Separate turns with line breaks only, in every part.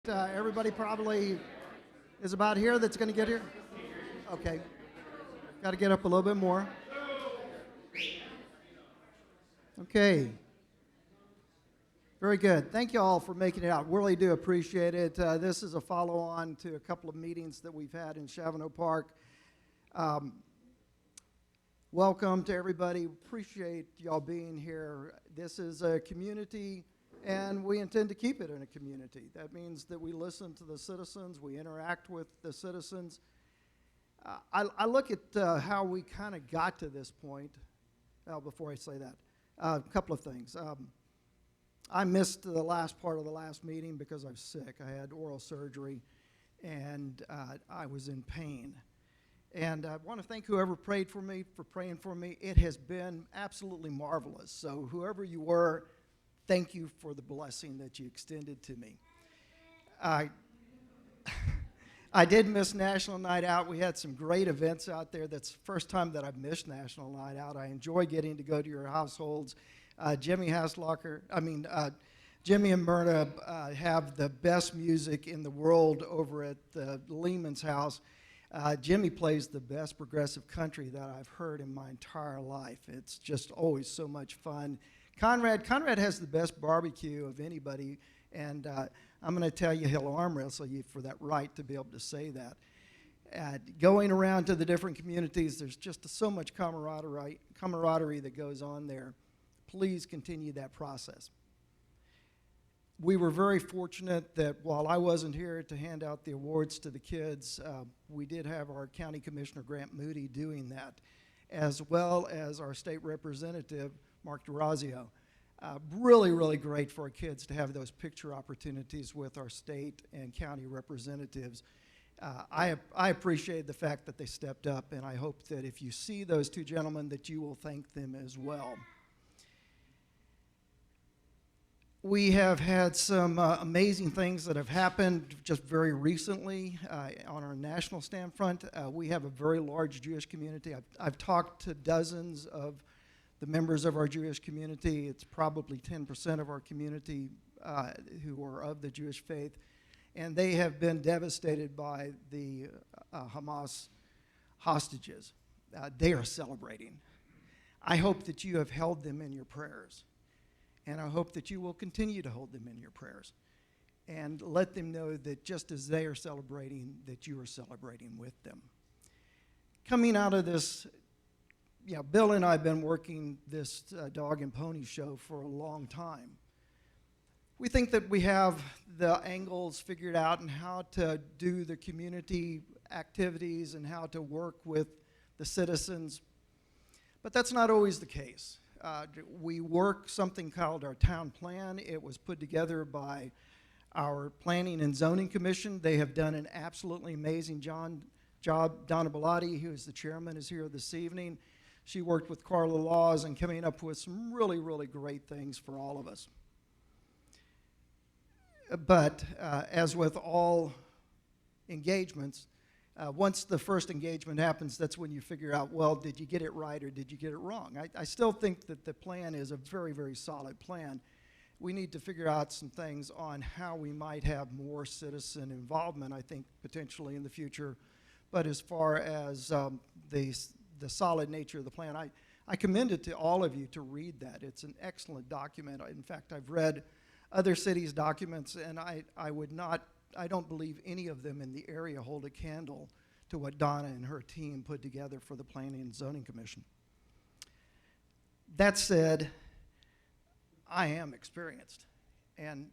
Everybody probably is about here that's going to get here? Okay. Got to get up a little bit more. Okay. Very good. Thank you all for making it out. Really do appreciate it. This is a follow-on to a couple of meetings that we've had in Chavano Park. Welcome to everybody. Appreciate y'all being here. This is a community, and we intend to keep it in a community. That means that we listen to the citizens, we interact with the citizens. I look at how we kind of got to this point. Before I say that, a couple of things. I missed the last part of the last meeting because I was sick. I had oral surgery, and I was in pain. And I want to thank whoever prayed for me, for praying for me. It has been absolutely marvelous. So whoever you were, thank you for the blessing that you extended to me. I did miss National Night Out. We had some great events out there. That's the first time that I've missed National Night Out. I enjoy getting to go to your households. Jimmy and Myrna have the best music in the world over at Lehman's house. Jimmy plays the best progressive country that I've heard in my entire life. It's just always so much fun. Conrad has the best barbecue of anybody, and I'm going to tell you he'll arm wrestle you for that right to be able to say that. Going around to the different communities, there's just so much camaraderie that goes on there. Please continue that process. We were very fortunate that while I wasn't here to hand out the awards to the kids, we did have our County Commissioner Grant Moody doing that, as well as our state representative, Mark DeRazio. Really, really great for our kids to have those picture opportunities with our state and county representatives. I appreciate the fact that they stepped up, and I hope that if you see those two gentlemen that you will thank them as well. We have had some amazing things that have happened just very recently on our national standpoint. We have a very large Jewish community. I've talked to dozens of the members of our Jewish community. It's probably 10% of our community who are of the Jewish faith, and they have been devastated by the Hamas hostages. They are celebrating. I hope that you have held them in your prayers. And I hope that you will continue to hold them in your prayers and let them know that just as they are celebrating, that you are celebrating with them. Coming out of this, Bill and I have been working this dog and pony show for a long time. We think that we have the angles figured out and how to do the community activities and how to work with the citizens, but that's not always the case. We work something called our town plan. It was put together by our Planning and Zoning Commission. They have done an absolutely amazing job. Donna Bellotti, who is the chairman, is here this evening. She worked with Carla Laws and coming up with some really, really great things for all of us. But as with all engagements, once the first engagement happens, that's when you figure out, well, did you get it right or did you get it wrong? I still think that the plan is a very, very solid plan. We need to figure out some things on how we might have more citizen involvement, I think, potentially in the future. But as far as the solid nature of the plan, I commend it to all of you to read that. It's an excellent document. In fact, I've read other cities' documents, and I don't believe any of them in the area hold a candle to what Donna and her team put together for the Planning and Zoning Commission. That said, I am experienced, and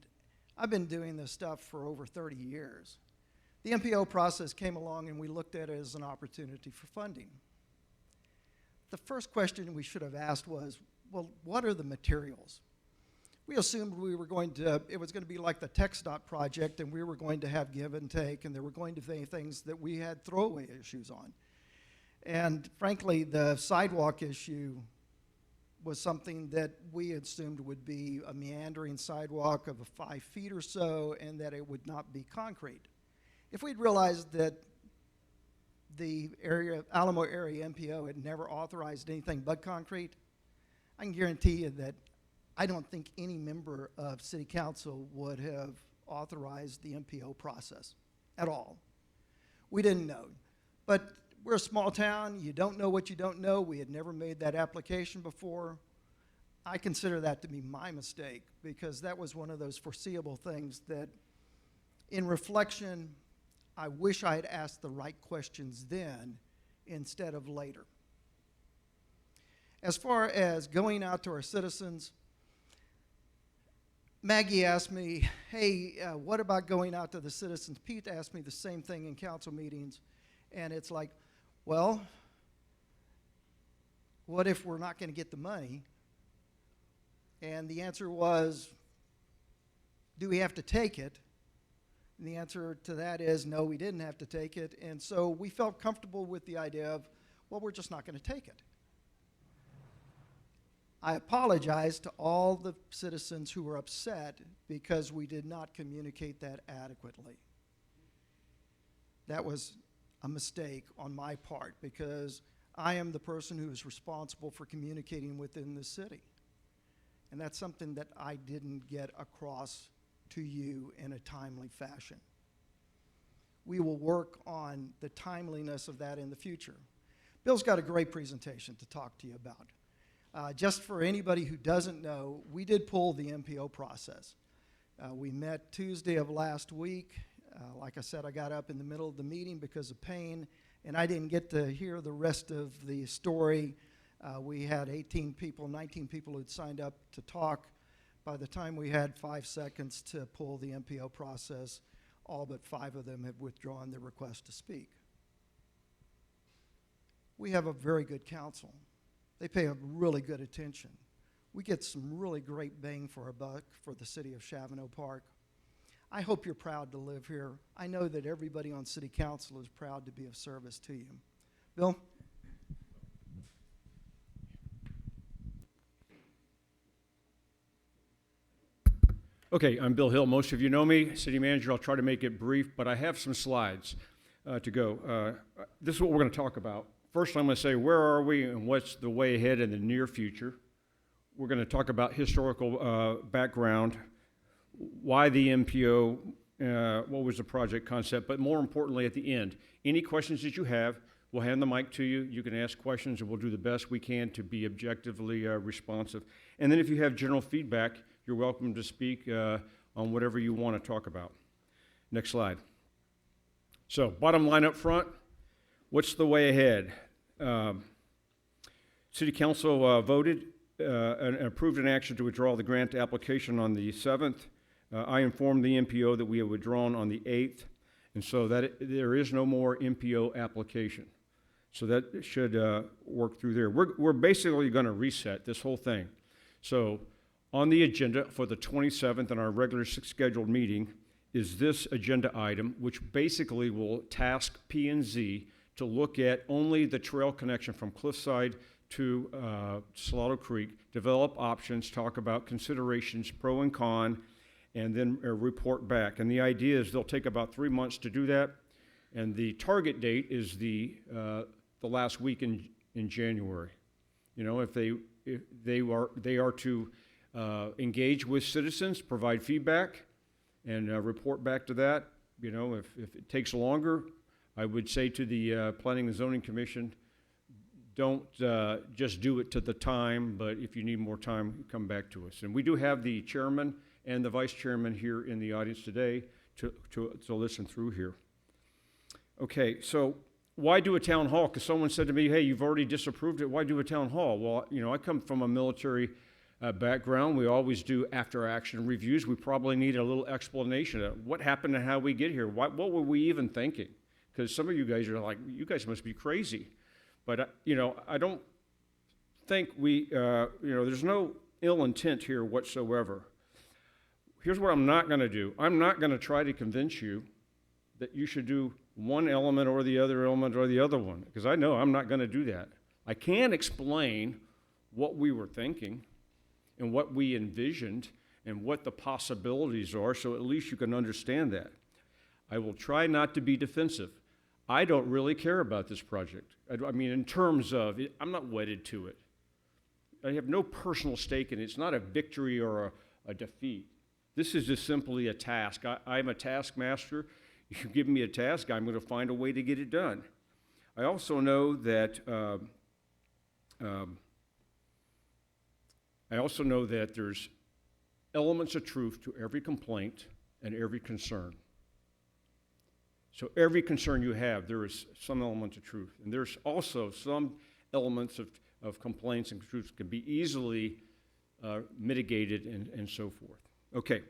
I've been doing this stuff for over 30 years. The MPO process came along, and we looked at it as an opportunity for funding. The first question we should have asked was, well, what are the materials? We assumed it was going to be like the TxDOT project, and we were going to have give and take, and there were going to be things that we had throwaway issues on. And frankly, the sidewalk issue was something that we assumed would be a meandering sidewalk of 5 feet or so, and that it would not be concrete. If we'd realized that the Alamo area MPO had never authorized anything but concrete, I can guarantee you that I don't think any member of City Council would have authorize the MPO process at all. We didn't know. But we're a small town. You don't know what you don't know. We had never made that application before. I consider that to be my mistake because that was one of those foreseeable things that, in reflection, I wish I had asked the right questions then instead of later. As far as going out to our citizens, Maggie asked me, hey, what about going out to the citizens? Pete asked me the same thing in council meetings, and it's like, well, what if we're not going to get the money? And the answer was, do we have to take it? And the answer to that is, no, we didn't have to take it. And so we felt comfortable with the idea of, well, we're just not going to take it. I apologize to all the citizens who were upset because we did not communicate that adequately. That was a mistake on my part because I am the person who is responsible for communicating within the city. And that's something that I didn't get across to you in a timely fashion. We will work on the timeliness of that in the future. Bill's got a great presentation to talk to you about. Just for anybody who doesn't know, we did pull the MPO process. We met Tuesday of last week. Like I said, I got up in the middle of the meeting because of pain, and I didn't get to hear the rest of the story. We had 18 people, 19 people who'd signed up to talk. By the time we had 5 seconds to pull the MPO process, all but 5 of them had withdrawn their request to speak. We have a very good council. They pay a really good attention. We get some really great bang for our buck for the city of Chavano Park. I hope you're proud to live here. I know that everybody on city council is proud to be of service to you. Bill?
Okay, I'm Bill Hill. Most of you know me, city manager. I'll try to make it brief, but I have some slides to go. This is what we're going to talk about. First, I'm going to say where are we and what's the way ahead in the near future. We're going to talk about historical background, why the MPO, what was the project concept, but more importantly at the end, any questions that you have, we'll hand the mic to you. You can ask questions and we'll do the best we can to be objectively responsive. And then if you have general feedback, you're welcome to speak on whatever you want to talk about. Next slide. So bottom line up front, what's the way ahead? City Council voted and approved an action to withdraw the grant application on the 7th. I informed the MPO that we had withdrawn on the 8th, and so that there is no more MPO application. So that should work through there. We're basically going to reset this whole thing. So on the agenda for the 27th in our regular scheduled meeting is this agenda item, which basically will task P&Z to look at only the trail connection from Cliffside to Salado Creek, develop options, talk about considerations, pro and con, and then report back. And the idea is they'll take about 3 months to do that, and the target date is the last week in January. You know, if they are to engage with citizens, provide feedback, and report back to that. You know, if it takes longer, I would say to the Planning and Zoning Commission, don't just do it to the time, but if you need more time, come back to us. And we do have the chairman and the vice chairman here in the audience today to listen through here. Okay, so why do a town hall? Because someone said to me, hey, you've already disapproved it, why do a town hall? Well, you know, I come from a military background. We always do after-action reviews. We probably need a little explanation of what happened and how we get here. What were we even thinking? Because some of you guys are like, you guys must be crazy. But, you know, I don't think we, you know, there's no ill intent here whatsoever. Here's what I'm not going to do. I'm not going to try to convince you that you should do one element or the other element or the other one, because I know I'm not going to do that. I can explain what we were thinking and what we envisioned and what the possibilities are, so at least you can understand that. I will try not to be defensive. I don't really care about this project. I mean, in terms of, I'm not wedded to it. I have no personal stake in it. It's not a victory or a defeat. This is just simply a task. I'm a taskmaster. You give me a task, I'm going to find a way to get it done. I also know that there's elements of truth to every complaint and every concern. So every concern you have, there is some element of truth. And there's also some elements of complaints and truths can be easily mitigated and so forth. Okay.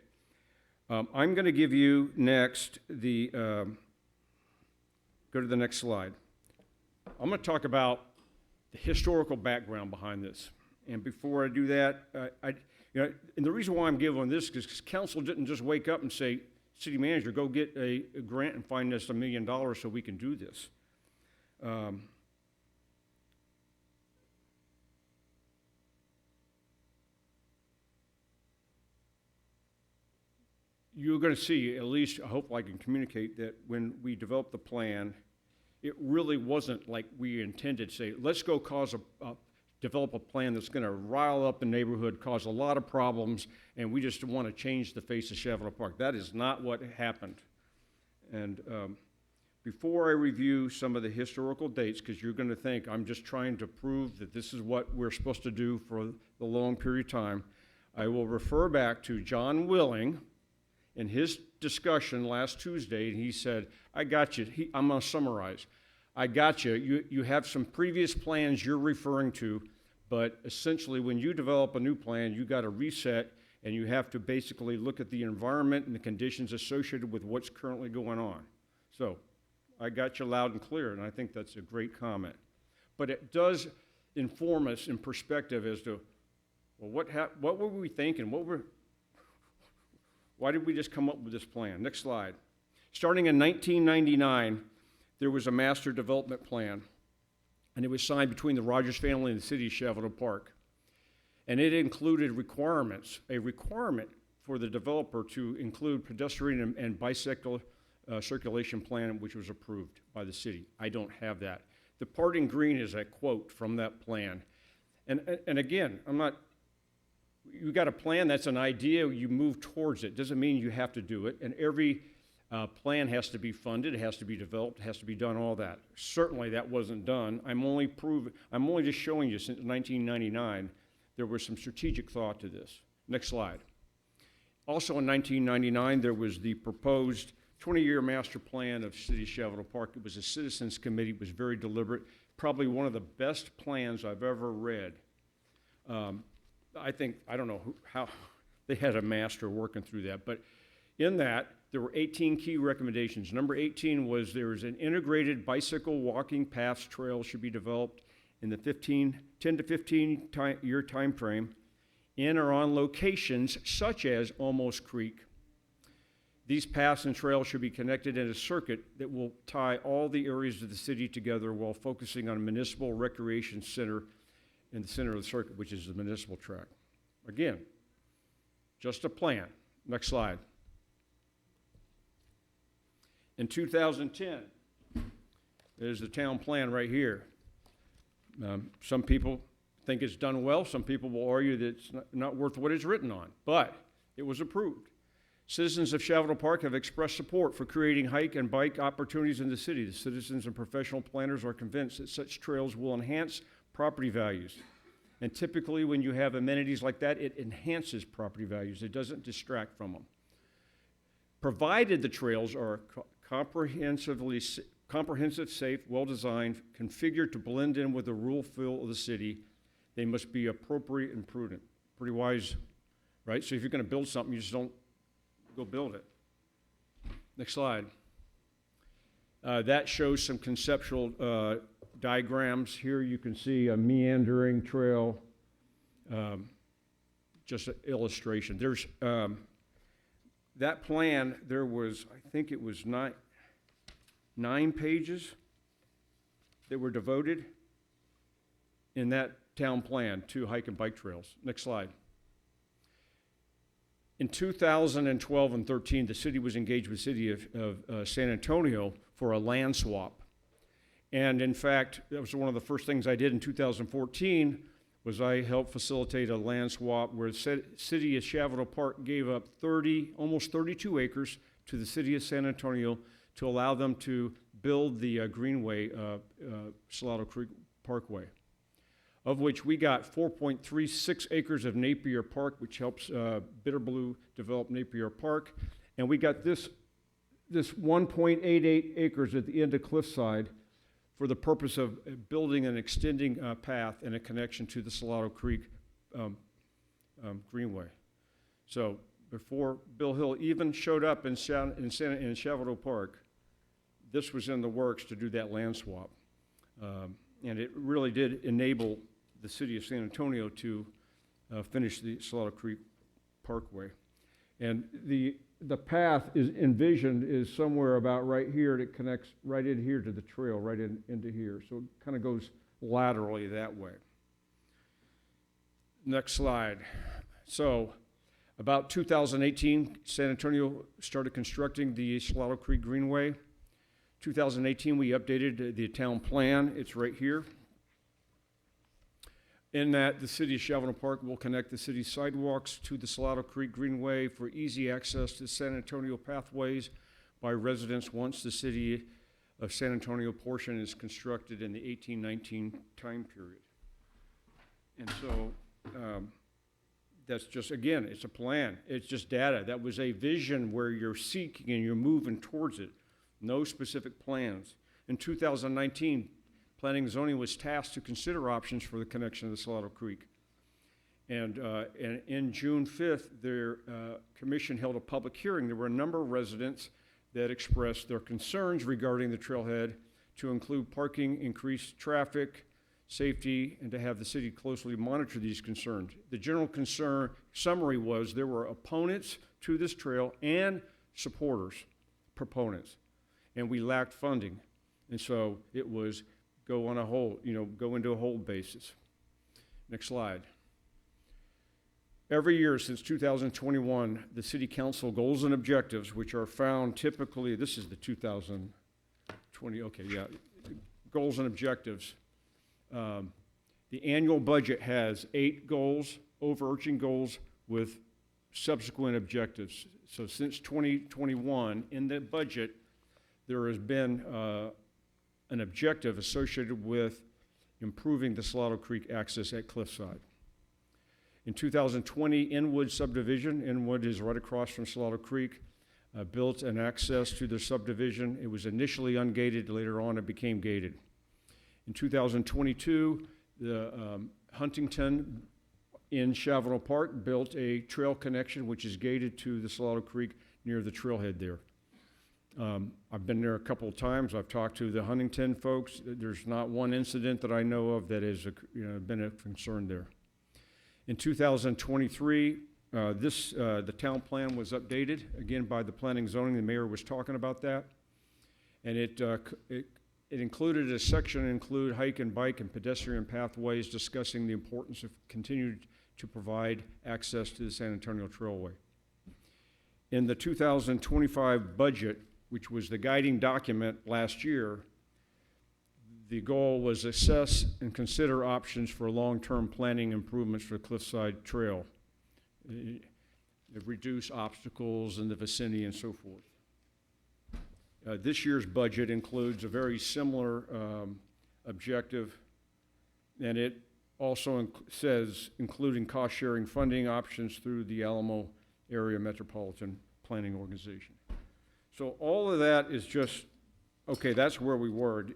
I'm going to give you next go to the next slide. I'm going to talk about the historical background behind this. And before I do that, and the reason why I'm giving this is because council didn't just wake up and say, city manager, go get a grant and find us $1 million so we can do this. You're going to see, at least I hope I can communicate, that when we developed the plan, it really wasn't like we intended to say, let's go develop a plan that's going to rile up the neighborhood, cause a lot of problems, and we just want to change the face of Chevrolet Park. That is not what happened. And before I review some of the historical dates, because you're going to think I'm just trying to prove that this is what we're supposed to do for the long period of time, I will refer back to John Willing in his discussion last Tuesday, and he said, I got you. I'm going to summarize. I got you. You have some previous plans you're referring to, but essentially when you develop a new plan, you got to reset, and you have to basically look at the environment and the conditions associated with what's currently going on. So I got you loud and clear, and I think that's a great comment. But it does inform us in perspective as to, well, what were we thinking? Why did we just come up with this plan? Next slide. Starting in 1999, there was a master development plan, and it was signed between the Rogers family and the city of Chevrolet Park. And it included requirements, a requirement for the developer to include pedestrian and bicycle circulation plan, which was approved by the city. I don't have that. The part in green is a quote from that plan. And again, you got a plan, that's an idea, you move towards it. Doesn't mean you have to do it. And every plan has to be funded, it has to be developed, it has to be done, all that. Certainly that wasn't done. I'm only just showing you since 1999, there was some strategic thought to this. Next slide. Also in 1999, there was the proposed 20-year master plan of City of Chevrolet Park. It was a citizens committee, it was very deliberate, probably one of the best plans I've ever read. I don't know how they had a master working through that, but in that, there were 18 key recommendations. Number 18 was there was an integrated bicycle walking paths trail should be developed in the 10 to 15 year time frame in or on locations such as Almost Creek. These paths and trails should be connected in a circuit that will tie all the areas of the city together while focusing on a municipal recreation center in the center of the circuit, which is the municipal track. Again, just a plan. Next slide. In 2010, there's the town plan right here. Some people think it's done well. Some people will argue that it's not worth what it's written on, but it was approved. Citizens of Chevrolet Park have expressed support for creating hike and bike opportunities in the city. The citizens and professional planners are convinced that such trails will enhance property values. And typically when you have amenities like that, it enhances property values. It doesn't distract from them. Provided the trails are comprehensive, safe, well-designed, configured to blend in with the rural feel of the city, they must be appropriate and prudent. Pretty wise, right? So if you're going to build something, you just don't go build it. Next slide. That shows some conceptual diagrams. Here you can see a meandering trail, just an illustration. There's that plan, there was, I think it was nine pages that were devoted in that town plan to hike and bike trails. Next slide. In 2012 and 13, the city was engaged with the city of San Antonio for a land swap. And in fact, that was one of the first things I did in 2014 was I helped facilitate a land swap where the city of Salado Park gave up almost 32 acres to the city of San Antonio to allow them to build the Greenway, Salado Creek Parkway, of which we got 4.36 acres of Napier Park, which helps Bitterblue develop Napier Park, and we got this 1.88 acres at the end of Cliffside for the purpose of building and extending a path and a connection to the Salado Creek Greenway. So before Bill Hill even showed up in Salado Park, this was in the works to do that land swap. And it really did enable the city of San Antonio to finish the Salado Creek Parkway. And the path envisioned is somewhere about right here that connects right in here to the trail, right into here. So it kind of goes laterally that way. Next slide. So about 2018, San Antonio started constructing the Salado Creek Greenway. 2018, we updated the town plan. It's right here. In that, the city of Salado Park will connect the city's sidewalks to the Salado Creek Greenway for easy access to San Antonio pathways by residents once the city of San Antonio portion is constructed in the 1819 time period. And so that's just, again, it's a plan. It's just data. That was a vision where you're seeking and you're moving towards it. No specific plans. In 2019, Planning and Zoning was tasked to consider options for the connection of the Salado Creek. And in June 5th, their commission held a public hearing. There were a number of residents that expressed their concerns regarding the trailhead, to include parking, increased traffic, safety, and to have the city closely monitor these concerns. The general concern summary was there were opponents to this trail and supporters, proponents, and we lacked funding. And so it was go on a hold, go into a hold basis. Next slide. Every year since 2021, the City Council goals and objectives, which are found typically, this is the 2020, okay, yeah, goals and objectives. The annual budget has 8 goals, overarching goals with subsequent objectives. So since 2021, in the budget, there has been an objective associated with improving the Salado Creek access at Cliffside. In 2020, Inwood subdivision, Inwood is right across from Salado Creek, built an access to the subdivision. It was initially ungated, later on it became gated. In 2022, the Huntington in Salado Park built a trail connection which is gated to the Salado Creek near the trailhead there. I've been there a couple of times. I've talked to the Huntington folks. There's not one incident that I know of that has been a concern there. In 2023, the town plan was updated, again, by the Planning and Zoning. The mayor was talking about that. And it included a section include hike and bike and pedestrian pathways discussing the importance of continuing to provide access to the San Antonio Trailway. In the 2025 budget, which was the guiding document last year, the goal was assess and consider options for long-term planning improvements for Cliffside Trail, reduce obstacles in the vicinity and so forth. This year's budget includes a very similar objective, and it also says including cost-sharing funding options through the Alamo Area Metropolitan Planning Organization. So all of that is just, okay, that's where we were.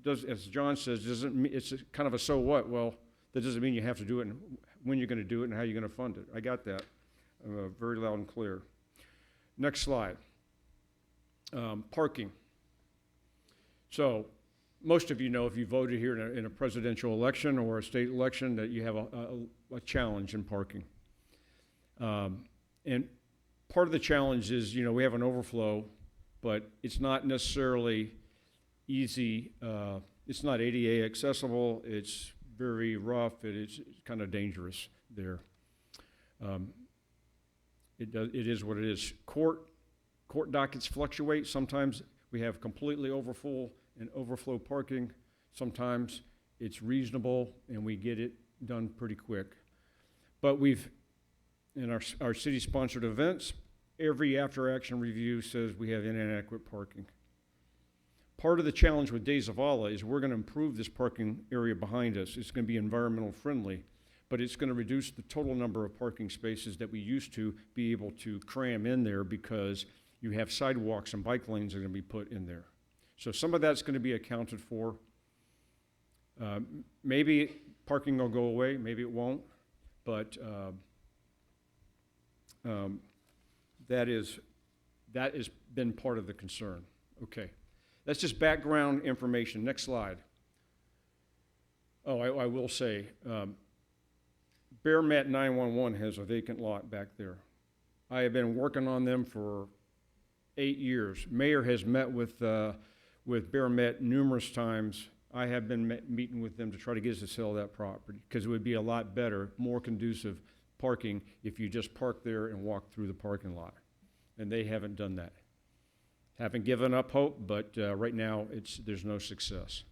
As John says, it's kind of a so what. Well, that doesn't mean you have to do it and when you're going to do it and how you're going to fund it. I got that very loud and clear. Next slide. Parking. So most of you know, if you voted here in a presidential election or a state election, that you have a challenge in parking. And part of the challenge is, we have an overflow, but it's not necessarily easy. It's not ADA accessible. It's very rough. It's kind of dangerous there. It is what it is. Court dockets fluctuate. Sometimes we have completely overfull and overflow parking. Sometimes it's reasonable and we get it done pretty quick. But in our city-sponsored events, every after-action review says we have inadequate parking. Part of the challenge with Days of Allah is we're going to improve this parking area behind us. It's going to be environmental friendly, but it's going to reduce the total number of parking spaces that we used to be able to cram in there because you have sidewalks and bike lanes that are going to be put in there. So some of that's going to be accounted for. Maybe parking will go away, maybe it won't, but that has been part of the concern. Okay. That's just background information. Next slide. Oh, I will say, Bear Met 911 has a vacant lot back there. I have been working on them for 8 years. Mayor has met with Bear Met numerous times. I have been meeting with them to try to get us to sell that property because it would be a lot better, more conducive parking if you just park there and walk through the parking lot. And they haven't done that. Haven't given up hope, but right now there's no success.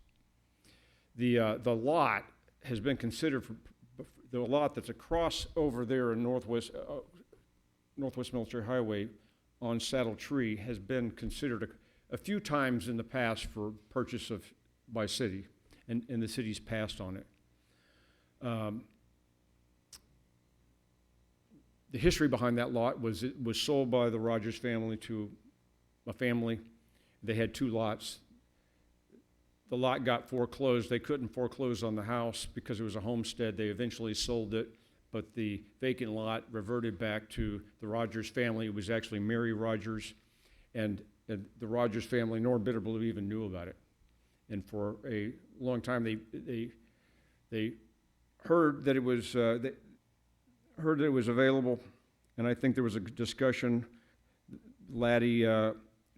The lot has been considered for the lot that's across over there in Northwest Military Highway on Saddle Tree has been considered a few times in the past for purchase by city, and the city's passed on it. The history behind that lot was it was sold by the Rogers family to a family. They had 2 lots. The lot got foreclosed. They couldn't foreclose on the house because it was a homestead. They eventually sold it, but the vacant lot reverted back to the Rogers family. It was actually Mary Rogers, and the Rogers family, nor Bitterblue, even knew about it. And for a long time, they heard that it was available, and I think there was a discussion. Laddie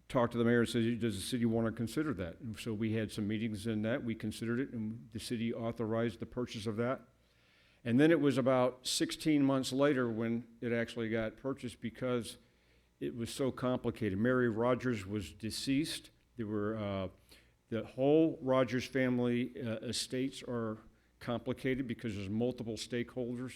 talked to the mayor and said, does the city want to consider that? And so we had some meetings in that. We considered it, and the city authorized the purchase of that. And then it was about 16 months later when it actually got purchased because it was so complicated. Mary Rogers was deceased. There were the whole Rogers family estates are complicated because there's multiple stakeholders.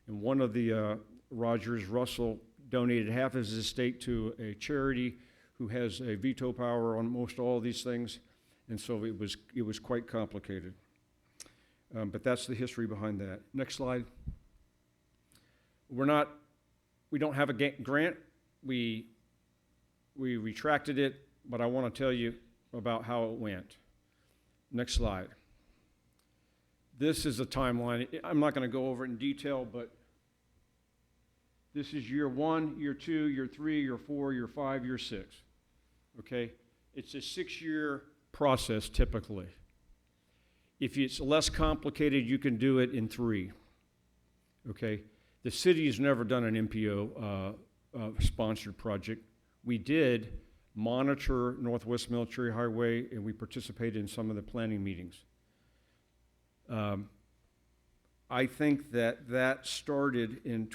And one of the Rogers, Russell, donated half of his estate to a charity who has a veto power on most all of these things, and so it was quite complicated. But that's the history behind that. Next slide. We don't have a grant. We retracted it, but I want to tell you about how it went. Next slide. This is a timeline. I'm not going to go over it in detail, but this is year 1, year 2, year 3, year 4, year 5, year 6. Okay? It's a 6-year process typically. If it's less complicated, you can do it in 3. Okay? The city has never done an MPO sponsored project. We did monitor Northwest Military Highway, and we participated in some of the planning meetings. I think that started in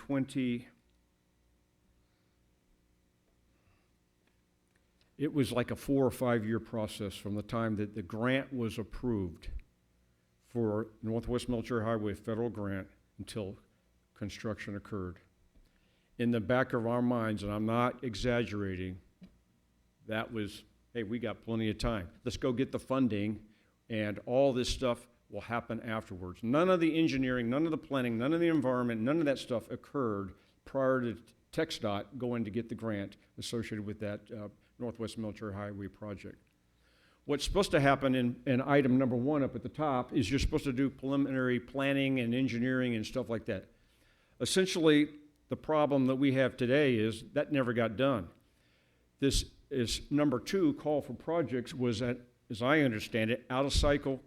it was like a 4 or 5 year process from the time that the grant was approved for Northwest Military Highway federal grant until construction occurred. In the back of our minds, and I'm not exaggerating, that was, hey, we got plenty of time. Let's go get the funding, and all this stuff will happen afterwards. None of the engineering, none of the planning, none of the environment, none of that stuff occurred prior to TxDOT going to get the grant associated with that Northwest Military Highway project. What's supposed to happen in item number 1 up at the top is you're supposed to do preliminary planning and engineering and stuff like that. Essentially, the problem that we have today is that never got done. This is number 2, call for projects, was, as I understand it, out of cycle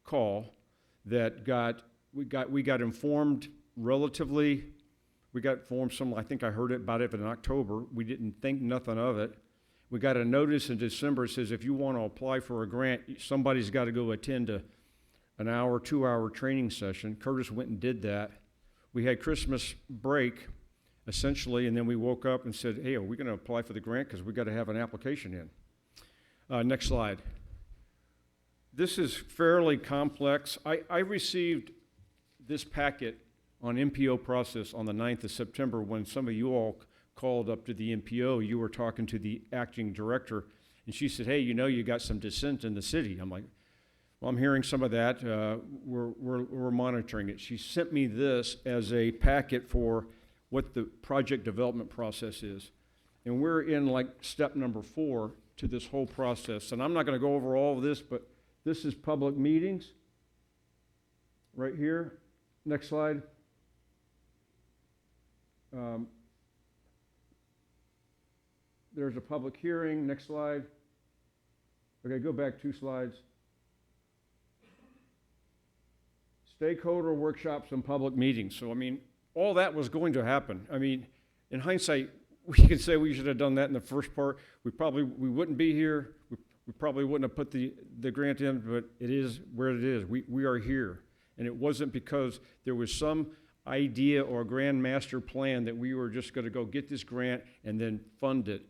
call that we got informed relatively. We got informed some, I think I heard about it in October. We didn't think nothing of it. We got a notice in December that says if you want to apply for a grant, somebody's got to go attend an hour, 2-hour training session. Curtis went and did that. We had Christmas break, essentially, and then we woke up and said, hey, are we going to apply for the grant? Because we got to have an application in. Next slide. This is fairly complex. I received this packet on MPO process on the 9th of September when some of you all called up to the MPO. You were talking to the acting director, and she said, hey, you know, you got some dissent in the city. I'm like, well, I'm hearing some of that. We're monitoring it. She sent me this as a packet for what the project development process is. And we're in like step number 4 to this whole process. And I'm not going to go over all of this, but this is public meetings right here. Next slide. There's a public hearing. Next slide. Okay, go back 2 slides. Stakeholder workshops and public meetings. So, I mean, all that was going to happen. I mean, in hindsight, we can say we should have done that in the first part. We wouldn't be here. We probably wouldn't have put the grant in, but it is where it is. We are here. And it wasn't because there was some idea or grand master plan that we were just going to go get this grant and then fund it.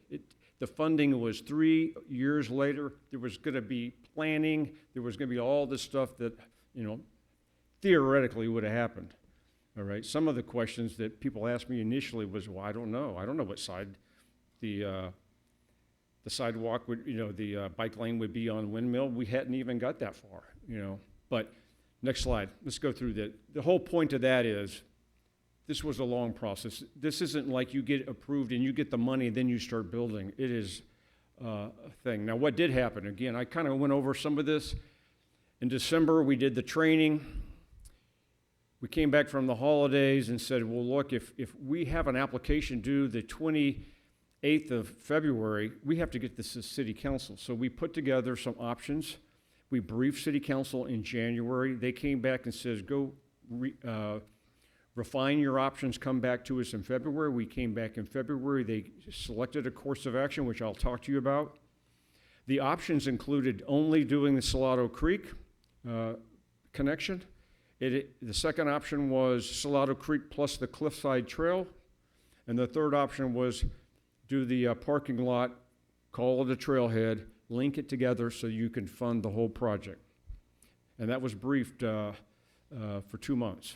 The funding was 3 years later. There was going to be planning. There was going to be all this stuff that, you know, theoretically would have happened. All right. Some of the questions that people asked me initially was, well, I don't know. I don't know what side the sidewalk would, you know, the bike lane would be on Windmill. We hadn't even got that far, you know. But next slide. Let's go through that. The whole point of that is this was a long process. This isn't like you get approved and you get the money and then you start building. It is a thing. Now, what did happen? Again, I kind of went over some of this. In December, we did the training. We came back from the holidays and said, well, look, if we have an application due the 28th of February, we have to get this to City Council. So we put together some options. We briefed City Council in January. They came back and says, go refine your options, come back to us in February. We came back in February. They selected a course of action, which I'll talk to you about. The options included only doing the Salado Creek connection. The second option was Salado Creek plus the Cliffside Trail. And the third option was do the parking lot, call it a trailhead, link it together so you can fund the whole project. And that was briefed for 2 months.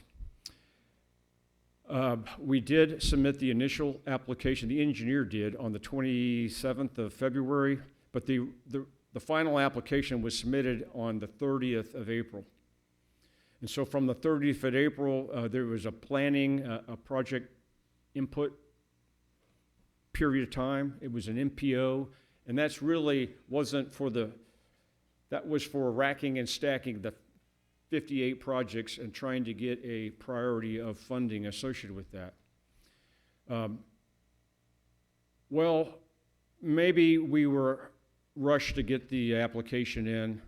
We did submit the initial application, the engineer did, on the 27th of February, but the final application was submitted on the 30th of April. And so from the 30th of April, there was a planning, a project input period of time. It was an MPO, and that's really wasn't for that was for racking and stacking the 58 projects and trying to get a priority of funding associated with that. Well, maybe we were rushed to get the application in,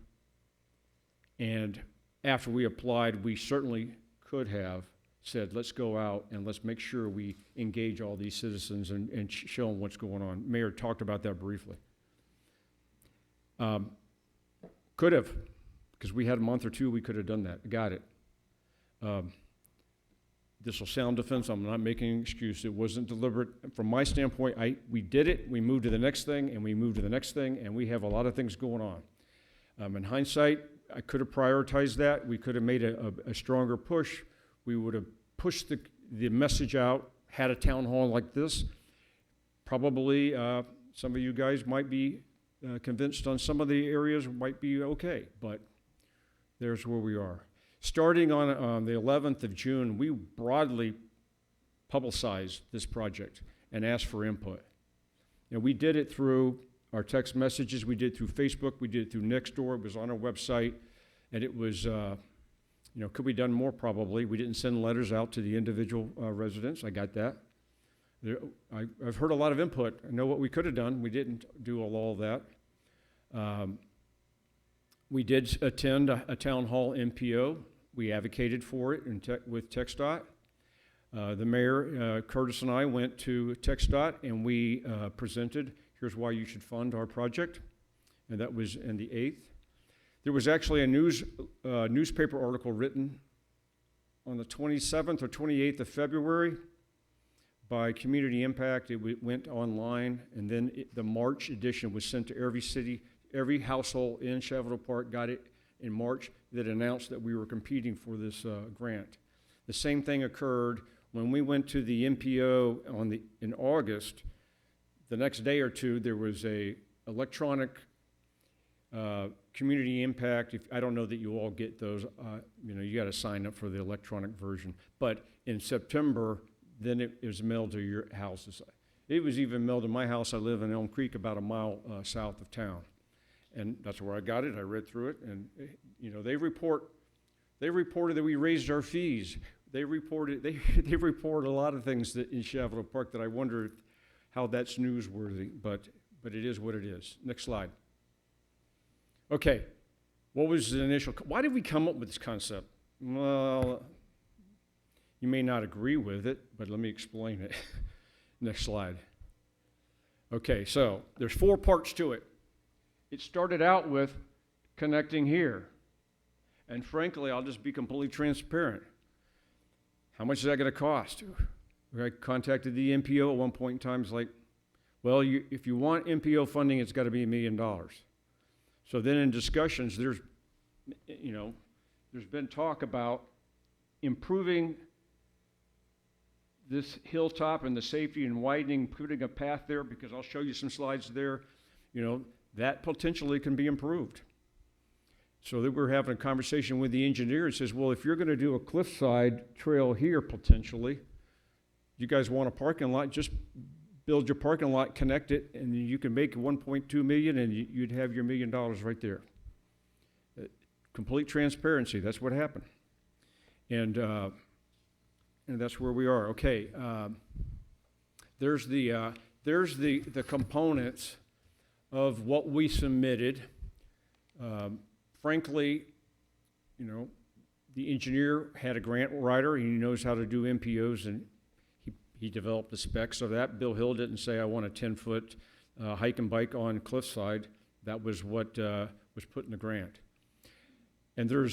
and after we applied, we certainly could have said, let's go out and let's make sure we engage all these citizens and show them what's going on. Mayor talked about that briefly. Could have, because we had a month or two, we could have done that. Got it. This will sound defensive. I'm not making an excuse. It wasn't deliberate. From my standpoint, we did it. We moved to the next thing, and we moved to the next thing, and we have a lot of things going on. In hindsight, I could have prioritized that. We could have made a stronger push. We would have pushed the message out, had a town hall like this. Probably some of you guys might be convinced on some of the areas might be okay, but there's where we are. Starting on the 11th of June, we broadly publicized this project and asked for input. And we did it through our text messages, we did it through Facebook, we did it through Nextdoor, it was on our website, and it was, could we done more? Probably. We didn't send letters out to the individual residents, I got that. I've heard a lot of input. I know what we could have done. We didn't do all that. We did attend a town hall MPO. We advocated for it with TxDOT. The mayor, Curtis, and I went to TxDOT and we presented, here's why you should fund our project. And that was on the 8th. There was actually a newspaper article written on the 27th or 28th of February by Community Impact. It went online, and then the March edition was sent to every city, every household in Cheveldahl Park got it in March that announced that we were competing for this grant. The same thing occurred when we went to the MPO in August. The next day or two, there was a electronic community impact. I don't know that you all get those. You got to sign up for the electronic version. But in September, then it was mailed to your houses. It was even mailed to my house. I live in Elm Creek, about a mile south of town, and that's where I got it. I read through it, and they reported that we raised our fees. They report a lot of things that in Shallow Park that I wonder how that's newsworthy, but it is what it is. Next slide. Okay, what was the initial? Why did we come up with this concept? Well, you may not agree with it, but let me explain it. Next slide. Okay, so there's 4 parts to it. It started out with connecting here. And frankly, I'll just be completely transparent. How much is that going to cost? I contacted the MPO at one point in time. It's like, well, if you want MPO funding, it's got to be $1 million. So then in discussions, there's been talk about improving this hilltop and the safety and widening, putting a path there, because I'll show you some slides there, that potentially can be improved. So that we're having a conversation with the engineer. It says, well, if you're going to do a cliffside trail here potentially, you guys want a parking lot, just build your parking lot, connect it, and you can make 1.2 million and you'd have your $1 million right there. Complete transparency, that's what happened. And that's where we are. Okay, there's the components of what we submitted. Frankly, the engineer had a grant writer. He knows how to do MPOs, and he developed the specs of that. Bill Hill didn't say, I want a 10-foot hike and bike on cliffside. That was what was put in the grant. And there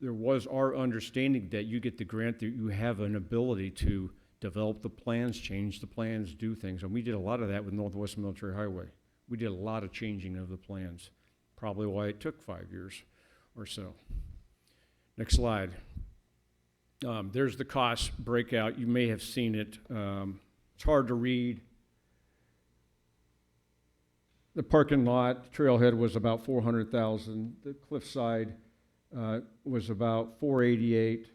was our understanding that you get the grant, that you have an ability to develop the plans, change the plans, do things. And we did a lot of that with Northwest Military Highway. We did a lot of changing of the plans, probably why it took 5 years or so. Next slide. There's the cost breakout. You may have seen it. It's hard to read. The parking lot, Trailhead was about $400,000. The cliffside was about $488,000.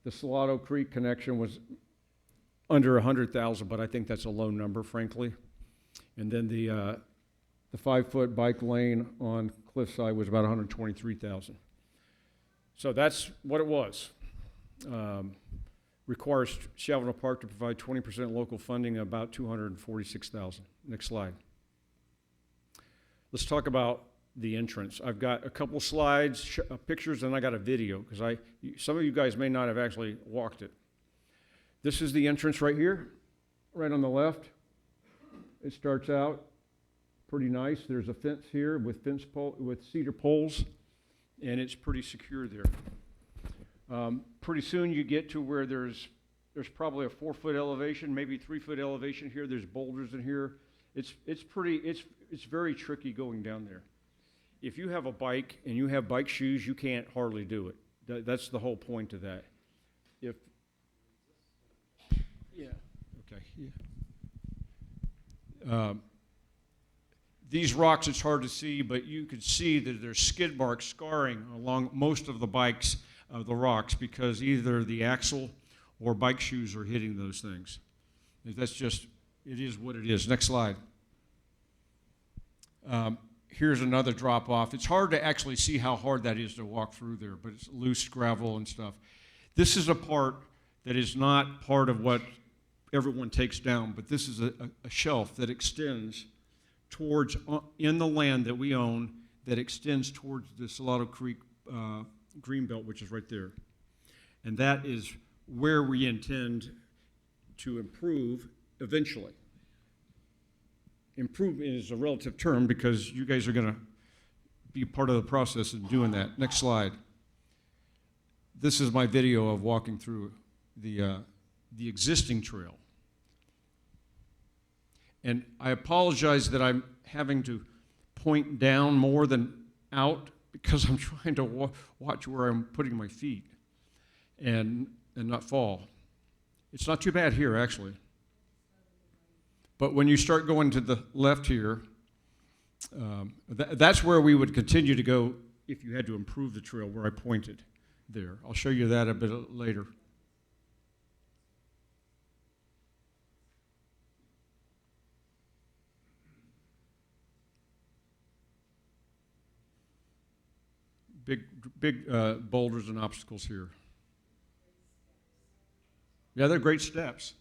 The Salado Creek connection was under $100,000, but I think that's a low number, frankly. And then the 5-foot bike lane on cliffside was about $123,000. So that's what it was. Requires Shallow Park to provide 20% local funding, about $246,000. Next slide. Let's talk about the entrance. I've got a couple slides, pictures, and I got a video, because some of you guys may not have actually walked it. This is the entrance right here, right on the left. It starts out pretty nice. There's a fence here with cedar poles, and it's pretty secure there. Pretty soon you get to where there's probably a 4-foot elevation, maybe 3-foot elevation here. There's boulders in here. It's very tricky going down there. If you have a bike and you have bike shoes, you can't hardly do it. That's the whole point of that. Okay. Yeah. These rocks, it's hard to see, but you could see that there's skid marks scarring along most of the bikes of the rocks, because either the axle or bike shoes are hitting those things. That's just, it is what it is. Next slide. Here's another drop off. It's hard to actually see how hard that is to walk through there, but it's loose gravel and stuff. This is a part that is not part of what everyone takes down, but this is a shelf that extends towards, in the land that we own, that extends towards the Salado Creek greenbelt, which is right there. And that is where we intend to improve eventually. Improvement is a relative term, because you guys are going to be part of the process in doing that. Next slide. This is my video of walking through the existing trail. And I apologize that I'm having to point down more than out. because I'm trying to watch where I'm putting my feet and not fall. It's not too bad here, actually. But when you start going to the left here, that's where we would continue to go if you had to improve the trail where I pointed there. I'll show you that a bit later. Big boulders and obstacles here. Yeah, they're great steps.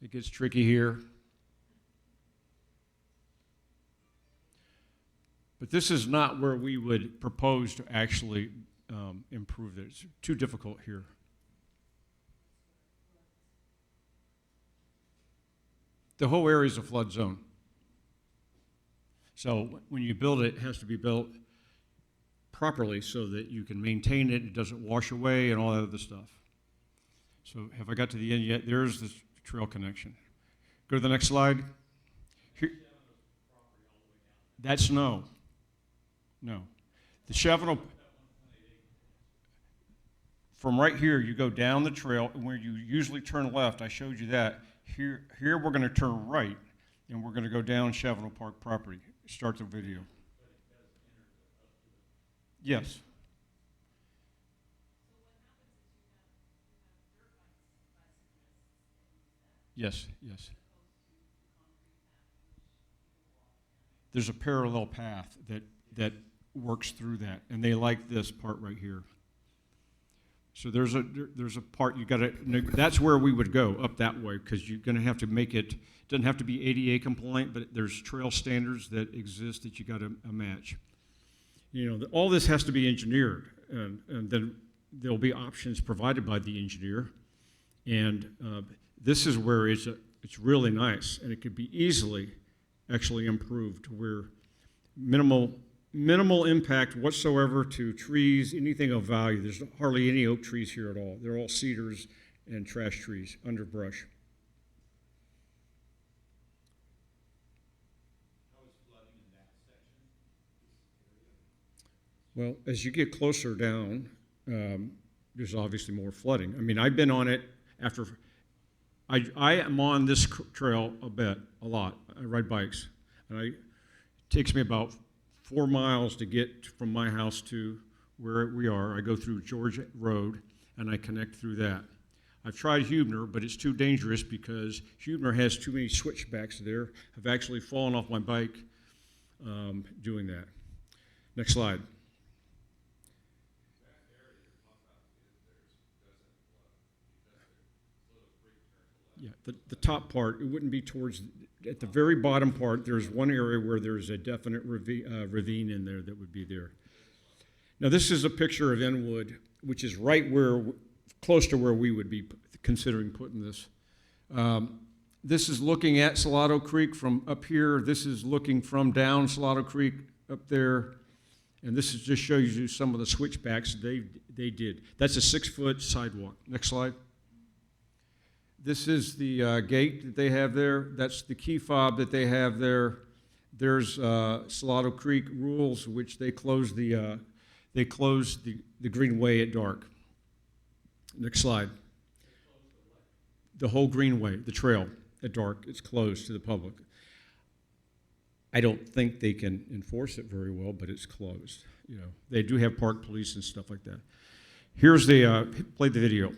It gets tricky here. But this is not where we would propose to actually improve it. It's too difficult here. The whole area is a flood zone. So when you build it, it has to be built properly so that you can maintain it, it doesn't wash away and all that other stuff. So have I got to the end yet? There's the trail connection. Go to the next slide. Here, that's no. No. The Chevenel, from right here, you go down the trail, and where you usually turn left, I showed you that. Here we're going to turn right, and we're going to go down Chevenel Park property. Start the video. Yes. Yes, yes. There's a parallel path that works through that, and they like this part right here. So there's a part you got to. That's where we would go up that way because you're going to have to make it. Doesn't have to be ADA compliant, but there's trail standards that exist that you got to match. You know, all this has to be engineered, and then there'll be options provided by the engineer, and this is where it's really nice, and it could be easily actually improved where minimal impact whatsoever to trees, anything of value. There's hardly any oak trees here at all. They're all cedars and trash trees, underbrush.
How is flooding in that section?
Well, as you get closer down, there's obviously more flooding. I mean, I've been on it after. I am on this trail a lot. I ride bikes, and it takes me about 4 miles to get from my house to where we are. I go through Georgia Road, and I connect through that. I've tried Huebner, but it's too dangerous because Huebner has too many switchbacks there. I've actually fallen off my bike doing that. Next slide. Yeah, the top part, it wouldn't be towards, at the very bottom part, there's one area where there's a definite ravine in there that would be there. Now, this is a picture of Inwood, which is right where, close to where we would be considering putting this. This is looking at Salado Creek from up here. This is looking from down Salado Creek up there. And this is just shows you some of the switchbacks they did. That's a 6-foot sidewalk. Next slide. This is the gate that they have there. That's the key fob that they have there. There's Salado Creek rules, which they close the greenway at dark. Next slide. The whole greenway, the trail at dark, it's closed to the public. I don't think they can enforce it very well, but it's closed. You know, they do have park police and stuff like that. Here's the play the video.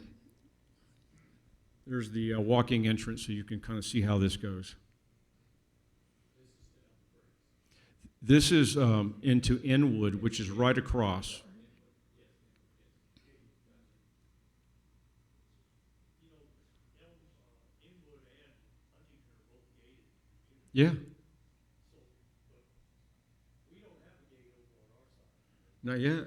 There's the walking entrance, so you can kind of see how this goes. This is into Inwood, which is right across. Yeah. Not yet.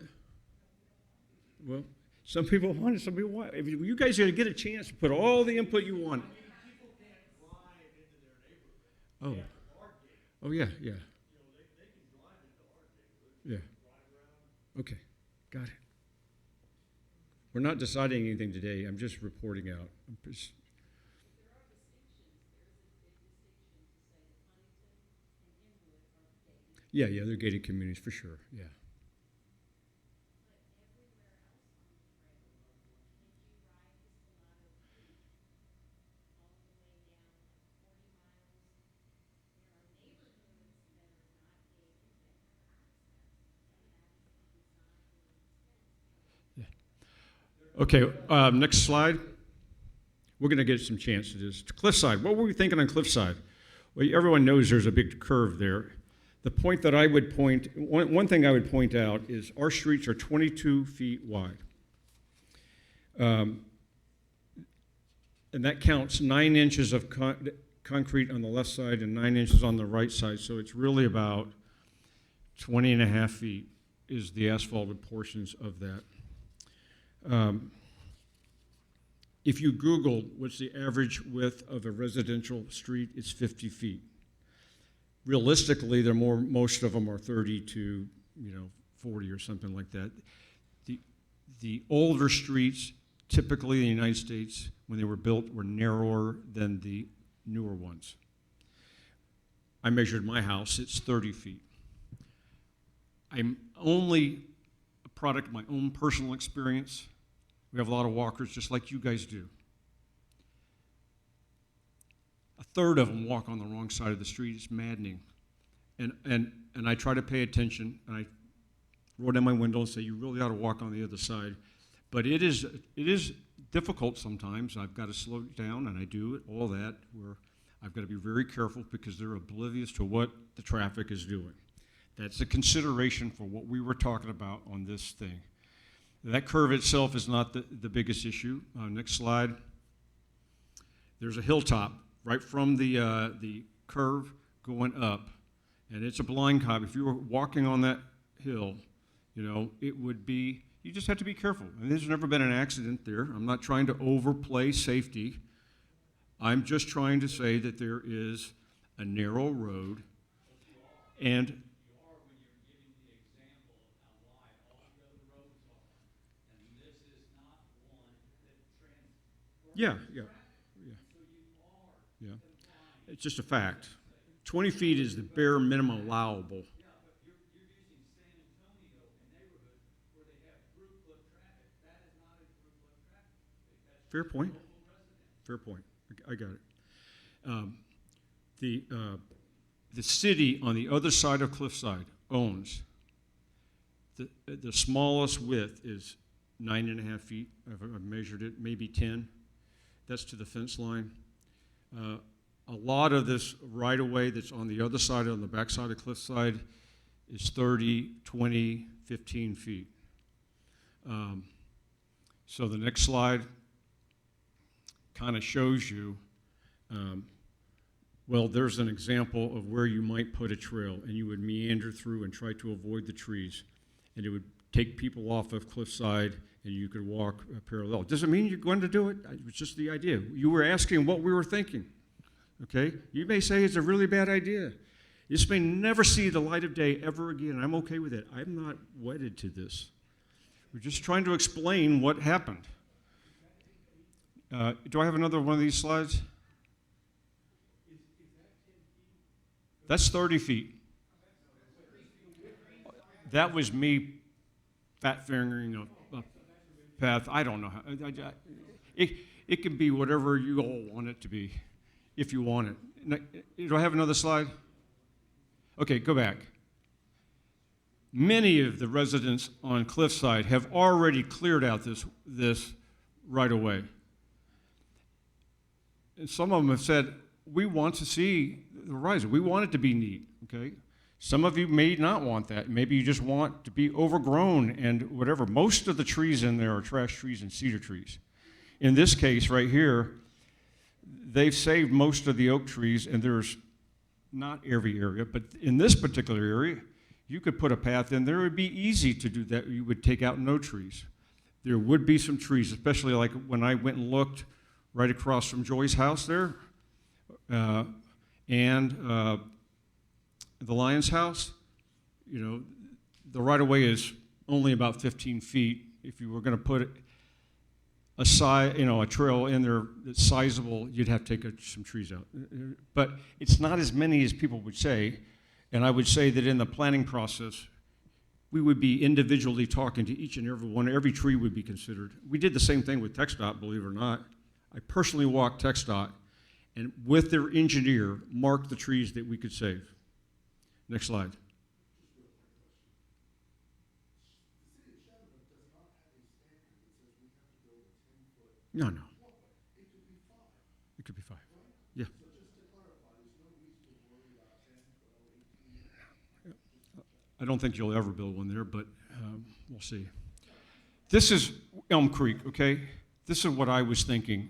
Well, some people want it, some people want it. If you guys are going to get a chance to put all the input you want.
People can't drive into
Oh. Oh, yeah, yeah. Yeah. Okay, got it. We're not deciding anything today. I'm just reporting out. Yeah, yeah, they're gated communities for sure. Yeah. Okay, next slide. We're going to get some chance to this. Cliffside, what were we thinking on Cliffside? Well, everyone knows there's a big curve there. The point that I would one thing I would point out is our streets are 22 feet wide. And that counts 9 inches of concrete on the left side and 9 inches on the right side. So it's really about 20 and a half feet is the asphalted portions of that. If you Google what's the average width of a residential street, it's 50 feet. Realistically, most of them are 30 to 40 or something like that. The older streets, typically in the United States, when they were built, were narrower than the newer ones. I measured my house; it's 30 feet. I'm only a product of my own personal experience. We have a lot of walkers, just like you guys do. A third of them walk on the wrong side of the street. It's maddening. And I try to pay attention, and I roll down my window and say, you really ought to walk on the other side. But it is difficult sometimes. I've got to slow down, and I do it, all that, where I've got to be very careful because they're oblivious to what the traffic is doing. That's a consideration for what we were talking about on this thing. That curve itself is not the biggest issue. Next slide. There's a hilltop right from the curve going up, and it's a blind cop. If you were walking on that hill, it would be, you just have to be careful. And there's never been an accident there. I'm not trying to overplay safety. I'm just trying to say that there is a narrow road, and yeah. It's just a fact. 20 feet is the bare minimum allowable.
Yeah, but you're using San Antonio, a neighborhood where they have throughput traffic. That is not a throughput traffic. That's
Fair point.
local residents.
Fair point. I got it. The city on the other side of Cliffside owns the smallest width is 9.5 feet. I've measured it, maybe 10. That's to the fence line. A lot of this right-of-way that's on the other side, on the back side of Cliffside, is 30, 20, 15 feet. So the next slide kind of shows you, well, there's an example of where you might put a trail, and you would meander through and try to avoid the trees. And it would take people off of Cliffside, and you could walk parallel. Doesn't mean you're going to do it. It was just the idea. You were asking what we were thinking. Okay? You may say it's a really bad idea. This may never see the light of day ever again. I'm okay with it. I'm not wedded to this. We're just trying to explain what happened. Do I have another one of these slides? That's 30 feet. That was me fat fingering a path. I don't know how. It can be whatever you all want it to be, if you want it. Do I have another slide? Okay, go back. Many of the residents on Cliffside have already cleared out this right away. And some of them have said, we want to see the horizon. We want it to be neat, okay? Some of you may not want that. Maybe you just want to be overgrown and whatever. Most of the trees in there are trash trees and cedar trees. In this case right here, they've saved most of the oak trees, and there's not every area, but in this particular area, you could put a path in there. It would be easy to do that. You would take out no trees. There would be some trees, especially like when I went and looked right across from Joy's house there. and the Lions House, you know, the right-of-way is only about 15 feet. If you were going to put a trail in there that's sizable, you'd have to take some trees out. But it's not as many as people would say, and I would say that in the planning process, we would be individually talking to each and every one. Every tree would be considered. We did the same thing with TxDOT, believe it or not. I personally walked TxDOT, and with their engineer, marked the trees that we could save. Next slide. No. It could be 5. Yeah. I don't think you'll ever build one there, but we'll see. This is Elm Creek, okay? This is what I was thinking.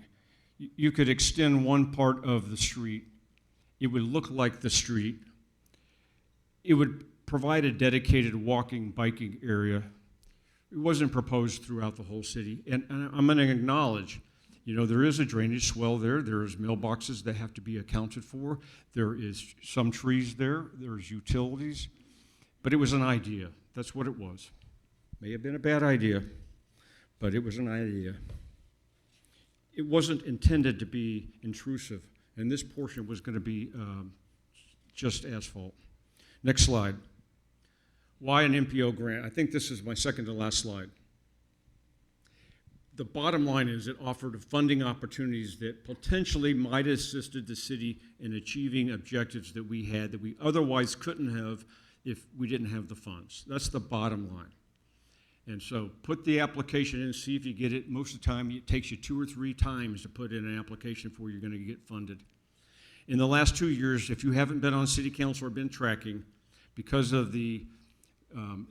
You could extend one part of the street. It would look like the street. It would provide a dedicated walking, biking area. It wasn't proposed throughout the whole city. And I'm going to acknowledge, you know, there is a drainage swell there. There's mailboxes that have to be accounted for. There is some trees there. There's utilities. But it was an idea. That's what it was. May have been a bad idea, but it was an idea. It wasn't intended to be intrusive, and this portion was going to be just asphalt. Next slide. Why an MPO grant? I think this is my second to last slide. The bottom line is it offered funding opportunities that potentially might have assisted the city in achieving objectives that we had that we otherwise couldn't have if we didn't have the funds. That's the bottom line. And so put the application in, see if you get it. Most of the time, it takes you 2 or 3 times to put in an application before you're going to get funded. In the last 2 years, if you haven't been on city council or been tracking, because of the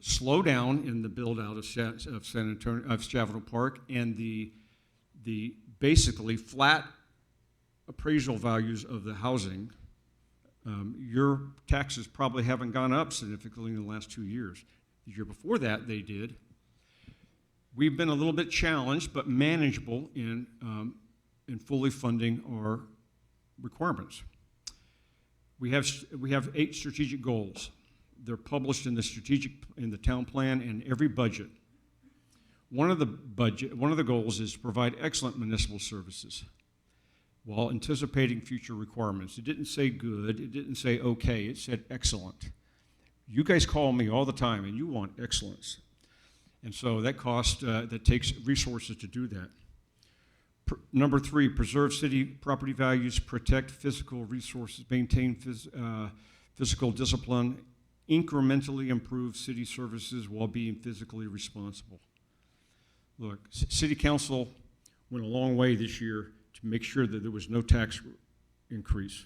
slowdown in the build-out of San Antonio, of Chavano Park, and the basically flat appraisal values of the housing, your taxes probably haven't gone up significantly in the last 2 years. The year before that, they did. We've been a little bit challenged, but manageable in fully funding our requirements. We have 8 strategic goals. They're published in the town plan and every budget. One of the goals is to provide excellent municipal services while anticipating future requirements. It didn't say good, it didn't say okay, it said excellent. You guys call me all the time and you want excellence. And so that takes resources to do that. Number 3, preserve city property values, protect physical resources, maintain physical discipline, incrementally improve city services while being physically responsible. Look, city council went a long way this year to make sure that there was no tax increase.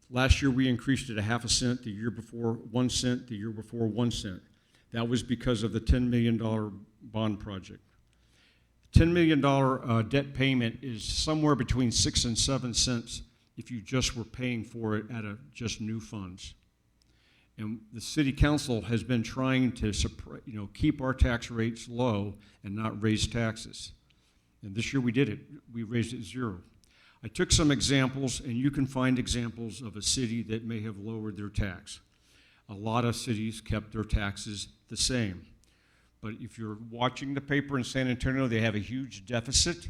Last year we increased it 1/2 cent, the year before 1 cent, the year before 1 cent. That was because of the $10 million bond project. $10 million debt payment is somewhere between 6 and 7 cents if you just were paying for it out of just new funds. And the city council has been trying to keep our tax rates low and not raise taxes. And this year we did it. We raised it 0. I took some examples, and you can find examples of a city that may have lowered their tax. A lot of cities kept their taxes the same. But if you're watching the paper in San Antonio, they have a huge deficit,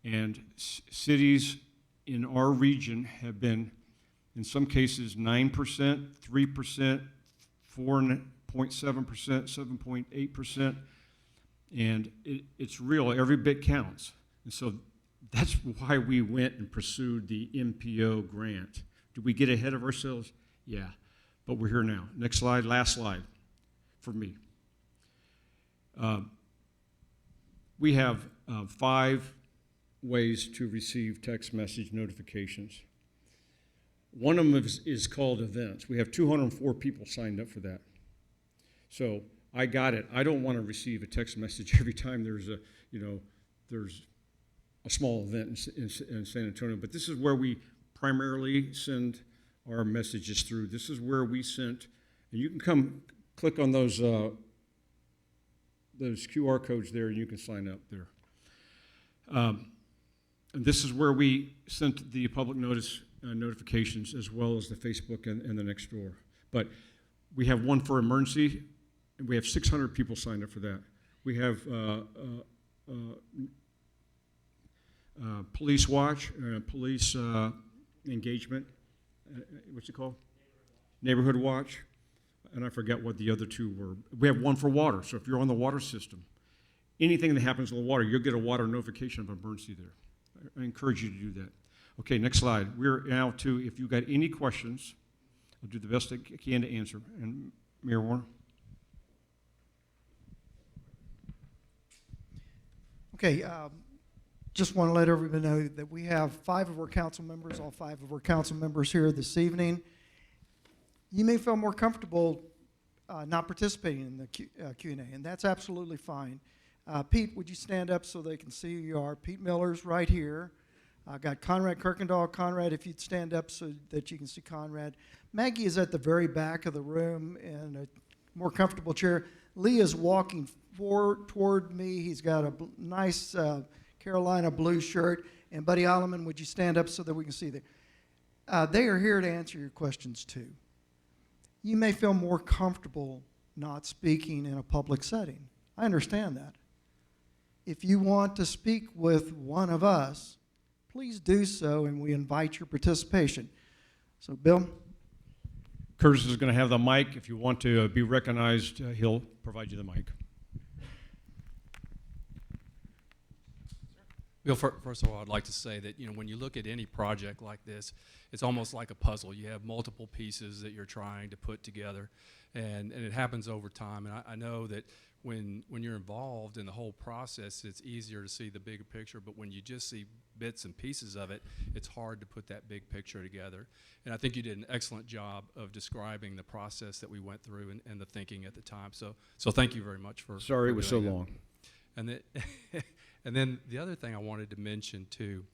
and cities in our region have been, in some cases, 9%, 3%, 4.7%, 7.8%, and it's real. Every bit counts. And so that's why we went and pursued the MPO grant. Did we get ahead of ourselves? Yeah, but we're here now. Next slide, last slide for me. We have 5 ways to receive text message notifications. One of them is called events. We have 204 people signed up for that. So I got it. I don't want to receive a text message every time there's a small event in San Antonio, but this is where we primarily send our messages through. This is where we sent, and you can come click on those QR codes there, and you can sign up there. And this is where we sent the public notice notifications, as well as the Facebook and the Nextdoor. But we have one for emergency, and we have 600 people signed up for that. We have police watch, police engagement, what's it called? Neighborhood watch, and I forget what the other two were. We have one for water, so if you're on the water system, anything that happens with the water, you'll get a water notification of emergency there. I encourage you to do that. Okay, next slide. We're now to, if you've got any questions, I'll do the best I can to answer. And Mayor Warner?
Okay, just want to let everybody know that we have 5 of our council members, all 5 of our council members here this evening. You may feel more comfortable not participating in the Q&A, and that's absolutely fine. Pete, would you stand up so they can see who you are? Pete Miller's right here. I got Conrad Kirkendall. Conrad, if you'd stand up so that you can see Conrad. Maggie is at the very back of the room in a more comfortable chair. Lee is walking forward toward me. He's got a nice Carolina blue shirt. And Buddy Alleman, would you stand up so that we can see them? They are here to answer your questions too. You may feel more comfortable not speaking in a public setting. I understand that. If you want to speak with one of us, please do so, and we invite your participation. So, Bill?
Curtis is going to have the mic. If you want to be recognized, he'll provide you the mic.
Bill, first of all, I'd like to say that, when you look at any project like this, it's almost like a puzzle. You have multiple pieces that you're trying to put together, and it happens over time. And I know that when you're involved in the whole process, it's easier to see the bigger picture, but when you just see bits and pieces of it, it's hard to put that big picture together. And I think you did an excellent job of describing the process that we went through and the thinking at the time. So thank you very much for
Sorry it was so
doing that.
long.
And then the other thing I wanted to mention too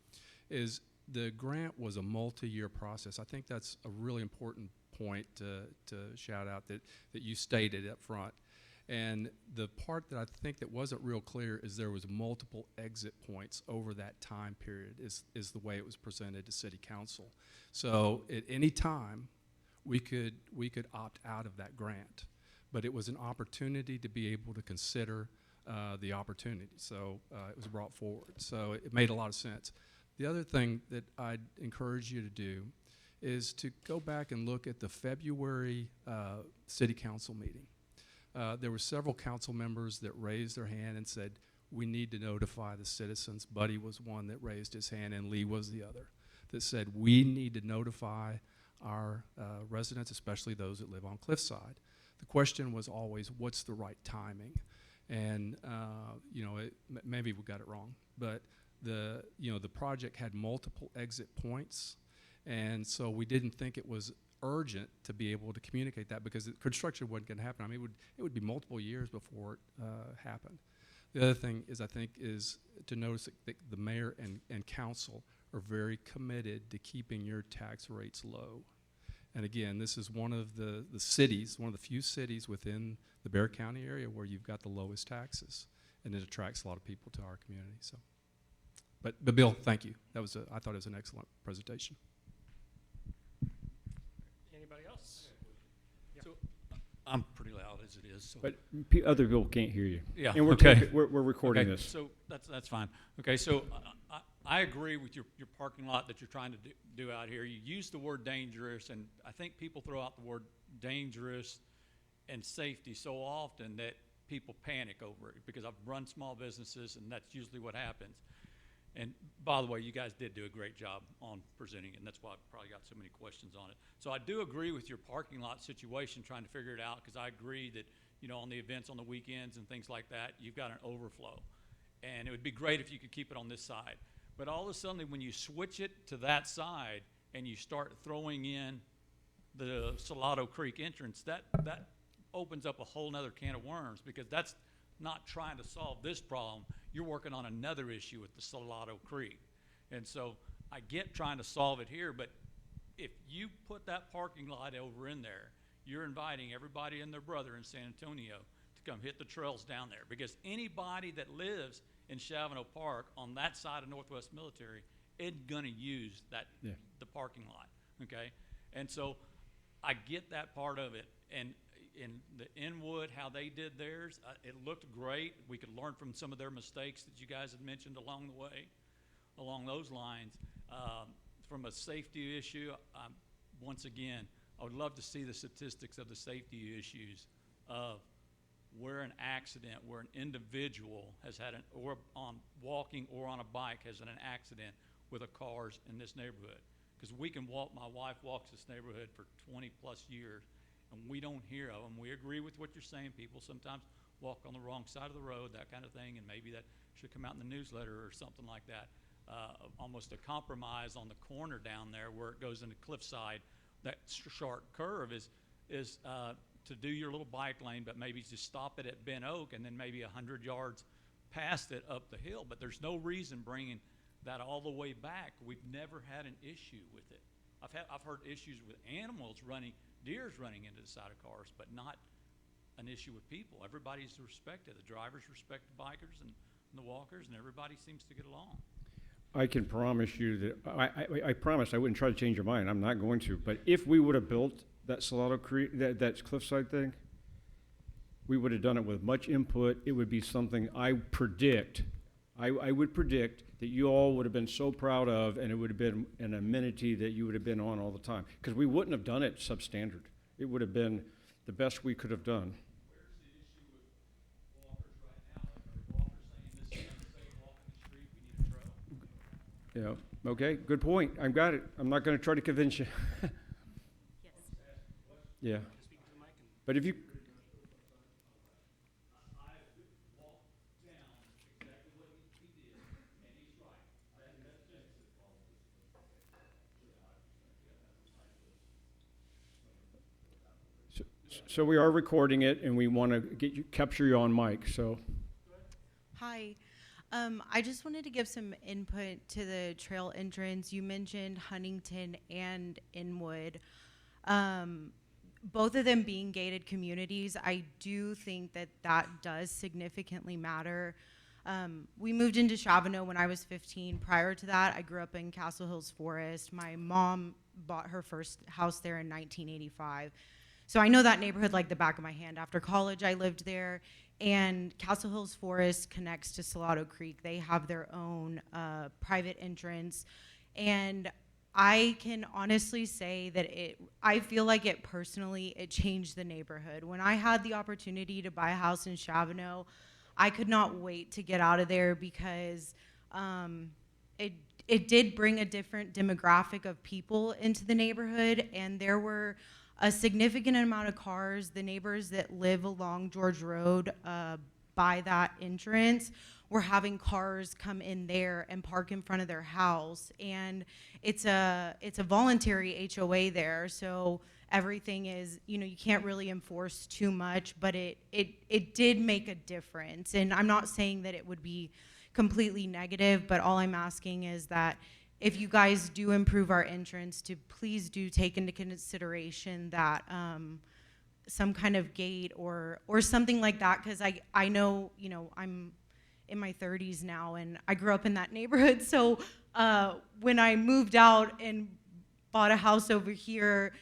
is the grant was a multi-year process. I think that's a really important point to shout out that you stated up front. And the part that I think that wasn't real clear is there was multiple exit points over that time period is the way it was presented to City Council. So at any time, we could opt out of that grant, but it was an opportunity to be able to consider the opportunity. So it was brought forward. So it made a lot of sense. The other thing that I'd encourage you to do is to go back and look at the February City Council meeting. There were several council members that raised their hand and said, we need to notify the citizens. Buddy was one that raised his hand, and Lee was the other, that said, we need to notify our residents, especially those that live on Cliffside. The question was always, what's the right timing? And maybe we got it wrong, but the project had multiple exit points, and so we didn't think it was urgent to be able to communicate that because the construction wasn't going to happen. I mean, it would be multiple years before it happened. The other thing is, I think, is to notice that the mayor and council are very committed to keeping your tax rates low. And again, this is one of the cities, one of the few cities within the Bexar County area where you've got the lowest taxes, and it attracts a lot of people to our community. So, but Bill, thank you. I thought it was an excellent presentation.
Anybody else? So I'm pretty loud as it is. So.
But other people can't hear you.
Yeah.
And we're recording
okay.
this.
So that's fine. Okay. So I agree with your parking lot that you're trying to do out here. You use the word dangerous, and I think people throw out the word dangerous and safety so often that people panic over it, because I've run small businesses, and that's usually what happens. And by the way, you guys did do a great job on presenting it, and that's why I probably got so many questions on it. So I do agree with your parking lot situation, trying to figure it out, because I agree that, on the events on the weekends and things like that, you've got an overflow. And it would be great if you could keep it on this side. But all of a sudden, when you switch it to that side and you start throwing in the Salado Creek entrance, that opens up a whole nother can of worms, because that's not trying to solve this problem. You're working on another issue with the Salado Creek. And so I get trying to solve it here, but if you put that parking lot over in there, you're inviting everybody and their brother in San Antonio to come hit the trails down there, because anybody that lives in Chavano Park on that side of Northwest Military isn't gonna use that,
Yeah.
the parking lot, okay? And so I get that part of it. And in the Inwood, how they did theirs, it looked great. We could learn from some of their mistakes that you guys had mentioned along the way, along those lines. From a safety issue, once again, I would love to see the statistics of the safety issues of where an accident, where an individual has had or on walking or on a bike has had an accident with a cars in this neighborhood. Because my wife walks this neighborhood for 20 plus years, and we don't hear of them. We agree with what you're saying. People sometimes walk on the wrong side of the road, that kind of thing, and maybe that should come out in the newsletter or something like that. Almost a compromise on the corner down there where it goes into Cliffside. That sharp curve is to do your little bike lane, but maybe just stop it at Ben Oak and then maybe 100 yards past it up the hill. But there's no reason bringing that all the way back. We've never had an issue with it. I've heard issues with animals deers running into the side of cars, but not an issue with people. Everybody's respected. The drivers respect the bikers and the walkers, and everybody seems to get along.
I can promise you that, I promise I wouldn't try to change your mind. I'm not going to. But if we would have built that Salado Creek, that Cliffside thing, we would have done it with much input. It would be something I would predict that you all would have been so proud of, and it would have been an amenity that you would have been on all the time. Because we wouldn't have done it substandard. It would have been the best we could have done.
Where's the issue with walkers right now? Like, are walkers saying this is unsafe walking the street, we need a trail?
Yeah, okay, good point. I've got it. I'm not gonna try to convince you. Yeah. But if you,
I walked down exactly what he did, and he's right. That's Jensen's fault.
so we are recording it, and we wanna capture you on mic, so.
Hi. I just wanted to give some input to the trail entrance. You mentioned Huntington and Inwood. Both of them being gated communities, I do think that that does significantly matter. We moved into Chavano when I was 15. Prior to that, I grew up in Castle Hills Forest. My mom bought her first house there in 1985. So I know that neighborhood like the back of my hand. After college, I lived there. And Castle Hills Forest connects to Salado Creek. They have their own private entrance. And I can honestly say that I feel like it personally, it changed the neighborhood. When I had the opportunity to buy a house in Chavano, I could not wait to get out of there because it did bring a different demographic of people into the neighborhood, and there were a significant amount of cars. The neighbors that live along George Road by that entrance were having cars come in there and park in front of their house. And it's a voluntary HOA there, so everything is, you can't really enforce too much, but it did make a difference. And I'm not saying that it would be completely negative, but all I'm asking is that if you guys do improve our entrance, to please do take into consideration that some kind of gate or something like that, because I know, I'm in my 30s now, and I grew up in that neighborhood. So when I moved out and bought a house over here,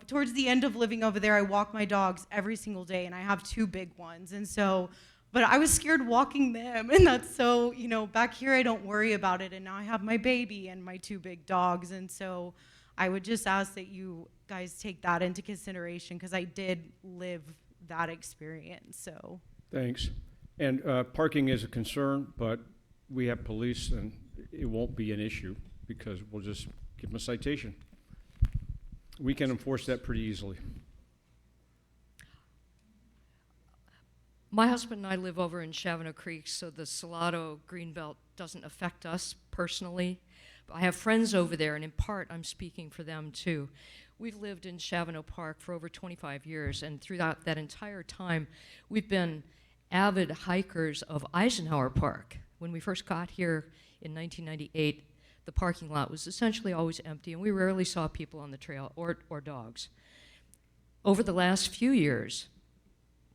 towards the end of living over there, I walk my dogs every single day, and I have 2 big ones. And so, but I was scared walking them, and that's so, back here I don't worry about it, and now I have my baby and my 2 big dogs. And so I would just ask that you guys take that into consideration, because I did live that experience. So
Thanks. And parking is a concern, but we have police, and it won't be an issue because we'll just give them a citation. We can enforce that pretty easily.
My husband and I live over in Chavano Creek, so the Salado Greenbelt doesn't affect us personally. But I have friends over there, and in part, I'm speaking for them too. We've lived in Chavano Park for over 25 years, and throughout that entire time, we've been avid hikers of Eisenhower Park. When we first got here in 1998, the parking lot was essentially always empty, and we rarely saw people on the trail or dogs. Over the last few years,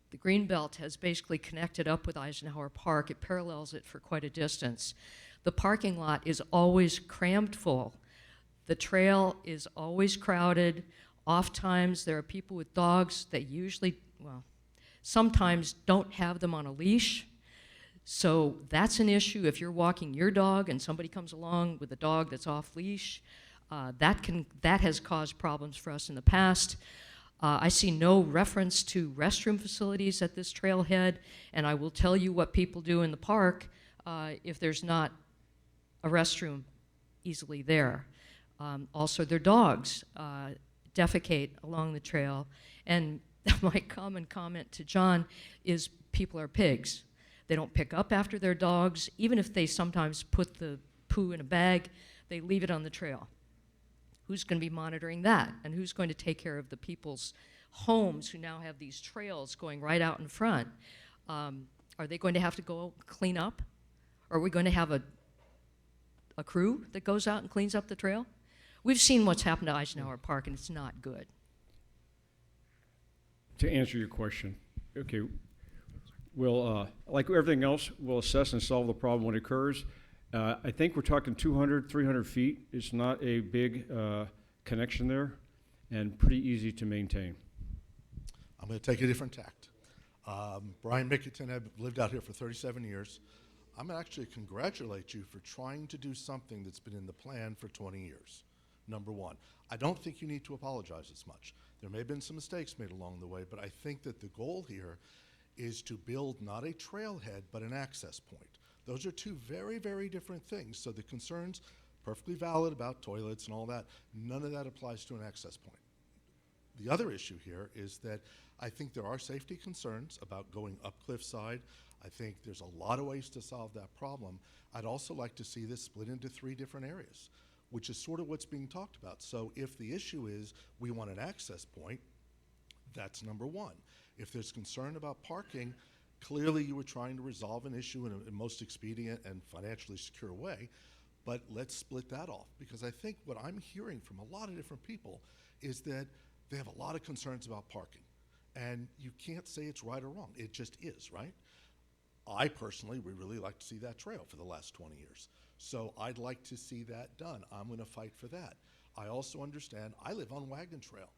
the Greenbelt has basically connected up with Eisenhower Park. It parallels it for quite a distance. The parking lot is always crammed full. The trail is always crowded. Oftentimes, there are people with dogs that usually, well, sometimes don't have them on a leash. So that's an issue if you're walking your dog and somebody comes along with a dog that's off leash. That has caused problems for us in the past. I see no reference to restroom facilities at this trailhead, and I will tell you what people do in the park if there's not a restroom easily there. Also, their dogs defecate along the trail, and my common comment to John is people are pigs. They don't pick up after their dogs. Even if they sometimes put the poo in a bag, they leave it on the trail. Who's going to be monitoring that? And who's going to take care of the people's homes who now have these trails going right out in front? Are they going to have to go clean up? Are we going to have a crew that goes out and cleans up the trail? We've seen what's happened to Eisenhower Park, and it's not good.
To answer your question, okay, we'll, like everything else, we'll assess and solve the problem when it occurs. I think we're talking 200, 300 feet. It's not a big connection there, and pretty easy to maintain.
I'm going to take a different tact. Brian Mickelton, I've lived out here for 37 years. I'm going to actually congratulate you for trying to do something that's been in the plan for 20 years, number one. I don't think you need to apologize as much. There may have been some mistakes made along the way, but I think that the goal here is to build not a trailhead, but an access point. Those are two very, very different things. So the concerns, perfectly valid about toilets and all that, none of that applies to an access point. The other issue here is that I think there are safety concerns about going up cliffside. I think there's a lot of ways to solve that problem. I'd also like to see this split into 3 different areas, which is sort of what's being talked about. So if the issue is we want an access point, that's number one. If there's concern about parking, clearly you were trying to resolve an issue in a most expedient and financially secure way, but let's split that off, because I think what I'm hearing from a lot of different people is that they have a lot of concerns about parking, and you can't say it's right or wrong. It just is, right? I personally would really like to see that trail for the last 20 years. So I'd like to see that done. I'm going to fight for that. I also understand, I live on Wagon Trail.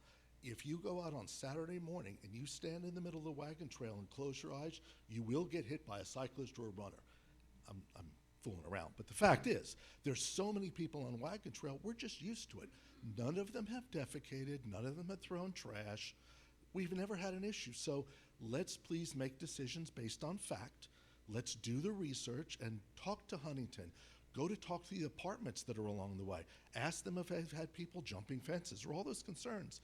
If you go out on Saturday morning and you stand in the middle of the Wagon Trail and close your eyes, you will get hit by a cyclist or a runner. I'm fooling around, but the fact is, there's so many people on Wagon Trail, we're just used to it. None of them have defecated, none of them have thrown trash. We've never had an issue. So let's please make decisions based on fact. Let's do the research and talk to Huntington. Go to talk to the apartments that are along the way. Ask them if they've had people jumping fences or all those concerns.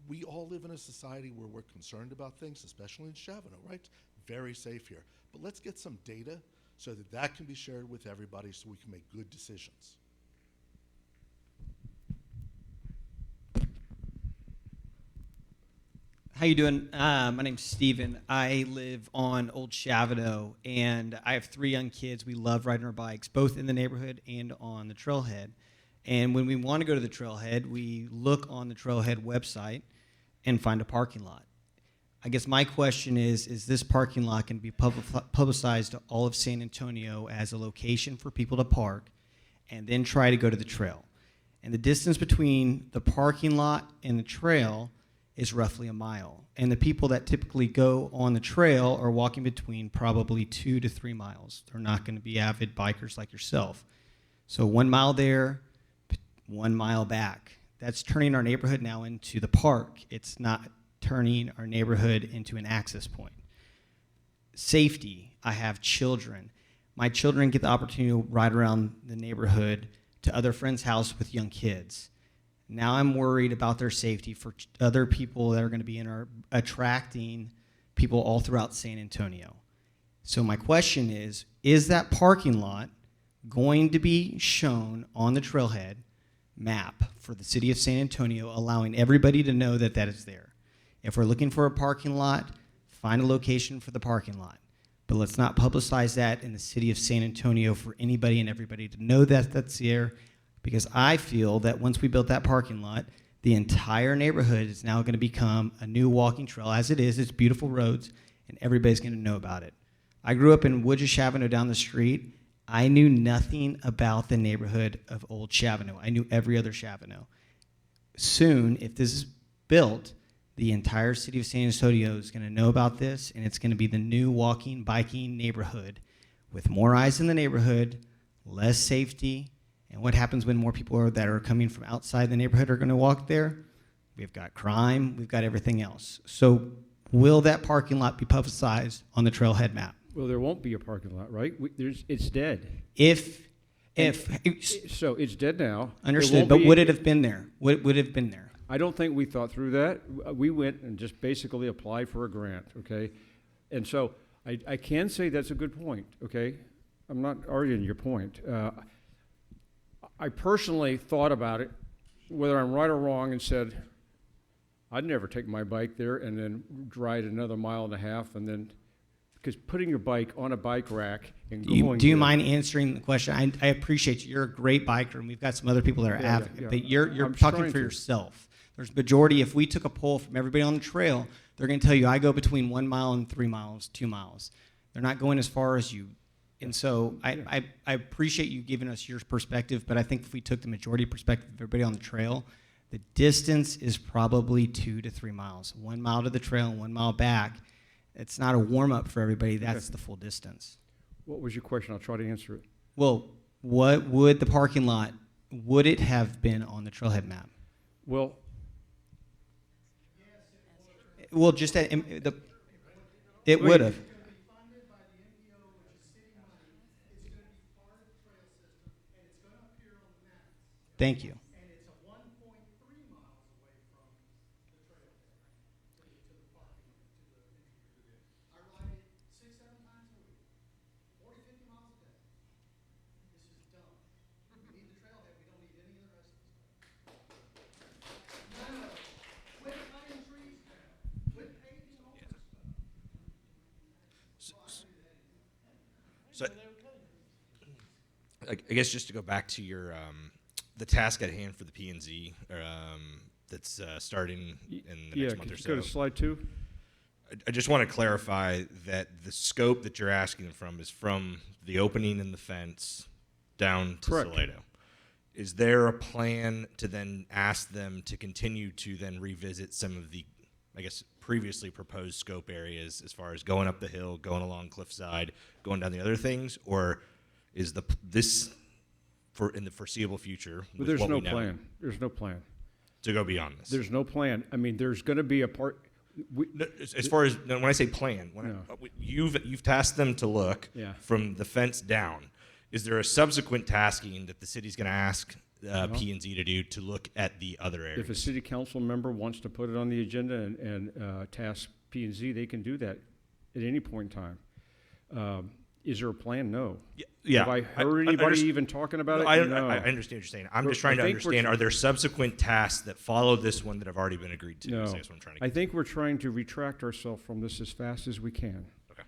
We all live in a society where we're concerned about things, especially in Chavano, right? Very safe here. But let's get some data so that that can be shared with everybody so we can make good decisions.
How you doing? My name's Steven. I live on Old Chavano, and I have 3 young kids. We love riding our bikes, both in the neighborhood and on the trailhead. And when we want to go to the trailhead, we look on the trailhead website and find a parking lot. I guess my question is this parking lot can be publicized to all of San Antonio as a location for people to park and then try to go to the trail? And the distance between the parking lot and the trail is roughly a mile. And the people that typically go on the trail are walking between probably 2 to 3 miles. They're not going to be avid bikers like yourself. So 1 mile there, 1 mile back. That's turning our neighborhood now into the park. It's not turning our neighborhood into an access point. Safety. I have children. My children get the opportunity to ride around the neighborhood to other friends' house with young kids. Now I'm worried about their safety for other people that are going to be attracting people all throughout San Antonio. So my question is that parking lot going to be shown on the trailhead map for the city of San Antonio, allowing everybody to know that that is there? If we're looking for a parking lot, find a location for the parking lot. But let's not publicize that in the city of San Antonio for anybody and everybody to know that that's there, because I feel that once we build that parking lot, the entire neighborhood is now going to become a new walking trail. As it is, it's beautiful roads, and everybody's going to know about it. I grew up in Woodja Chavano down the street. I knew nothing about the neighborhood of Old Chavano. I knew every other Chavano. Soon, if this is built, the entire city of San Antonio is going to know about this, and it's going to be the new walking, biking neighborhood with more eyes in the neighborhood, less safety. And what happens when more people that are coming from outside the neighborhood are going to walk there? We've got crime, we've got everything else. So will that parking lot be publicized on the Trailhead map?
Well, there won't be a parking lot, right? It's dead. So it's dead now.
Understood, but would it have been there? Would it have been there?
I don't think we thought through that. We went and just basically applied for a grant, okay? And so I can say that's a good point, okay? I'm not arguing your point. I personally thought about it, whether I'm right or wrong, and said, I'd never take my bike there and then ride another mile and a half, and then, because putting your bike on a bike rack and going.
Do you mind answering the question? I appreciate you. You're a great biker, and we've got some other people that are advocates, but you're
I'm
talking
trying
for
to.
yourself. There's majority. If we took a poll from everybody on the trail, they're going to tell you I go between 1 mile and 3 miles, 2 miles. They're not going as far as you. And so I appreciate you giving us your perspective, but I think if we took the majority perspective of everybody on the trail, the distance is probably 2 to 3 miles. 1 mile to the trail and 1 mile back. It's not a warm-up for everybody. That's the full distance.
What was your question? I'll try to answer it.
Well, what would the parking lot, would it have been on the Trailhead map?
Well,
Well, just it would have. Thank you.
And it's a 1.3 miles away from the trailhead to the parking, to the entry. I ride it 6-7 times a week, 40-50 miles a day. This is dumb. We need the trailhead. We don't need any of the rest of the stuff. No, quit cutting trees down. Quit paving over stuff.
So, I guess just to go back to your the task at hand for the P&Z that's starting in the next month or
could you
so.
go to slide 2?
I just want to clarify that the scope that you're asking them from is from the opening in the fence down to
Correct.
Salado. Is there a plan to then ask them to continue to then revisit some of the, I guess, previously proposed scope areas as far as going up the hill, going along cliffside, going down the other things, or is this for in the foreseeable future?
But
with
there's
what
no
we know,
plan. There's no plan.
to go beyond this.
There's no plan. I mean, there's going to be a part.
No, as far as when I say plan,
No.
you've tasked them to look
Yeah.
from the fence down. Is there a subsequent tasking that the city's going to ask P&Z to do to look at the other areas?
If a city council member wants to put it on the agenda and task P&Z, they can do that at any point in time. Is there a plan? No.
Yeah.
Have I heard anybody even talking about it?
I
No.
understand what you're saying. I'm
But
just trying to
I think we're
understand, are there subsequent tasks that follow this one that have already been agreed to?
No.
Is what I'm trying to
I
get.
think we're trying to retract ourselves from this as fast as we can.
Okay.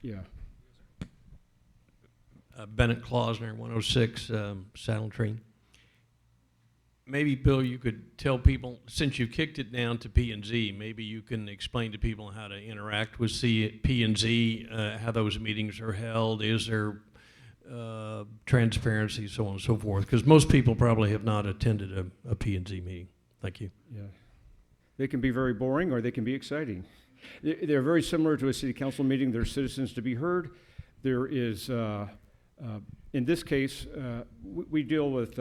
Yeah.
Bennett Klausner, 106 Saddle Tree. Maybe, Bill, you could tell people, since you kicked it down to P&Z, maybe you can explain to people how to interact with P&Z, how those meetings are held. Is there transparency, so on and so forth? Because most people probably have not attended a P&Z meeting. Thank you.
Yeah. They can be very boring or they can be exciting. They're very similar to a city council meeting. There's citizens to be heard. There is, in this case, we deal with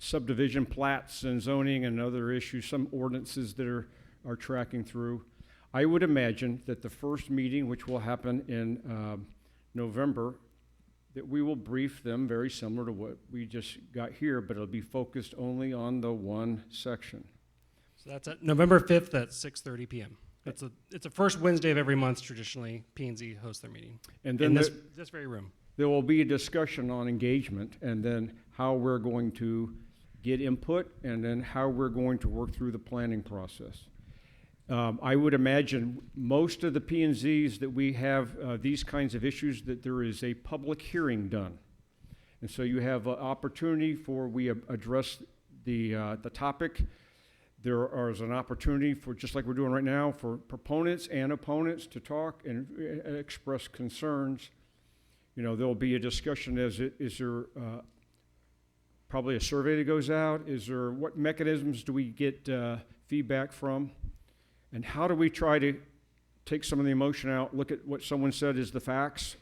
subdivision plats and zoning and other issues, some ordinances that are tracking through. I would imagine that the first meeting, which will happen in November, that we will brief them very similar to what we just got here, but it'll be focused only on the one section.
So that's at November 5th at 6:30 p.m. It's a first Wednesday of every month. Traditionally, P&Z hosts their meeting
And then
in this very room.
there will be a discussion on engagement and then how we're going to get input and then how we're going to work through the planning process. I would imagine most of the P&Zs that we have these kinds of issues, that there is a public hearing done. And so you have an opportunity for we address the topic. there is an opportunity for, just like we're doing right now, for proponents and opponents to talk and express concerns. You know, there'll be a discussion is there probably a survey that goes out? Is there, what mechanisms do we get feedback from? And how do we try to take some of the emotion out, look at what someone said is the facts,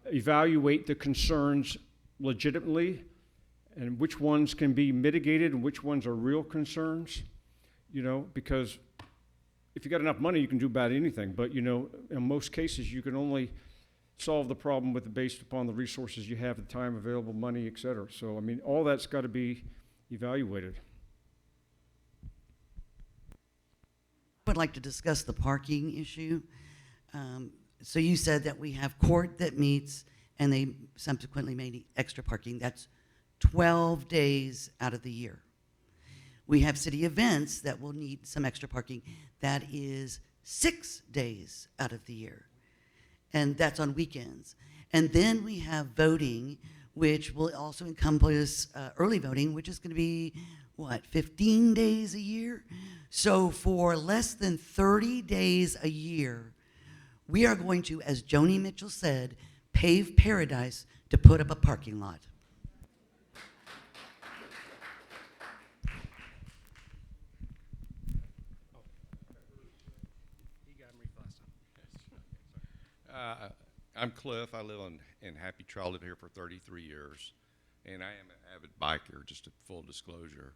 evaluate the concerns legitimately, and which ones can be mitigated and which ones are real concerns, you know, because if you got enough money, you can do about anything. But, you know, in most cases, you can only solve the problem based upon the resources you have, the time available, money, et cetera. So, I mean, all that's got to be evaluated.
I would like to discuss the parking issue. So you said that we have court that meets and they subsequently made extra parking. That's 12 days out of the year. We have city events that will need some extra parking. That is 6 days out of the year. And that's on weekends. And then we have voting, which will also encompass early voting, which is going to be, 15 days a year? So for less than 30 days a year, we are going to, as Joni Mitchell said, pave paradise to put up a parking lot.
I'm Cliff. I live in Happy Trail. I live here for 33 years, and I am an avid biker, just a full disclosure.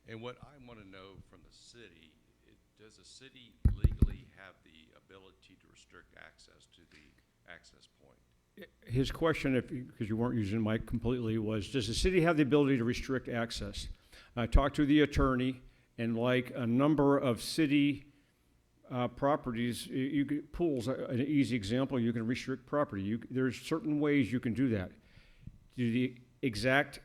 And what I want to know from the city, does the city legally have the ability to restrict access to the access point?
His question, because you weren't using the mic completely, was, does the city have the ability to restrict access? I talked to the attorney, and like a number of city properties, pools, an easy example, you can restrict property. There's certain ways you can do that. Do the exact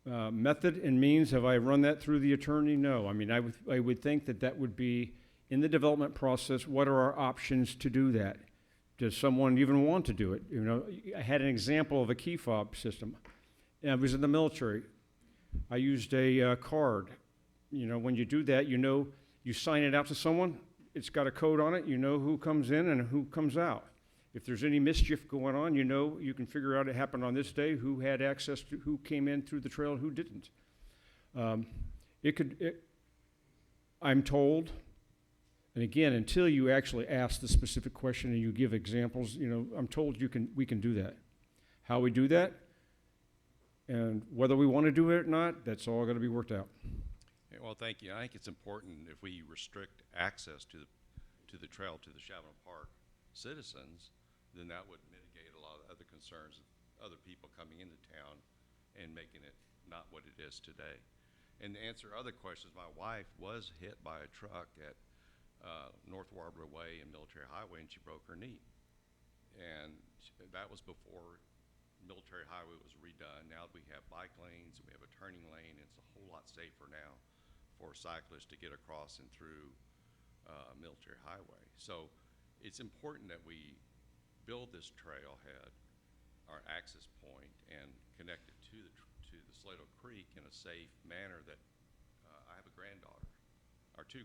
method and means, have I run that through the attorney? No. I mean, I would think that would be in the development process. What are our options to do that? Does someone even want to do it? You know, I had an example of a key fob system. I was in the military. I used a card. You know, when you do that, you know, you sign it out to someone. It's got a code on it. You know who comes in and who comes out. If there's any mischief going on, you know, you can figure out it happened on this day, who had access to, who came in through the trail and who didn't. I'm told, and again, until you actually ask the specific question and you give examples, you know, I'm told we can do that. How we do that, and whether we want to do it or not, that's all going to be worked out.
Yeah, well, thank you. I think it's important if we restrict access to the trail to the Chavano Park citizens, then that would mitigate a lot of other concerns of other people coming into town and making it not what it is today. And to answer other questions, my wife was hit by a truck at North Warbler Way and Military Highway, and she broke her knee. And that was before Military Highway was redone. Now we have bike lanes, and we have a turning lane. It's a whole lot safer now for cyclists to get across and through Military Highway. So it's important that we build this trailhead, our access point, and connect it to the Salado Creek in a safe manner. That I have a granddaughter, or two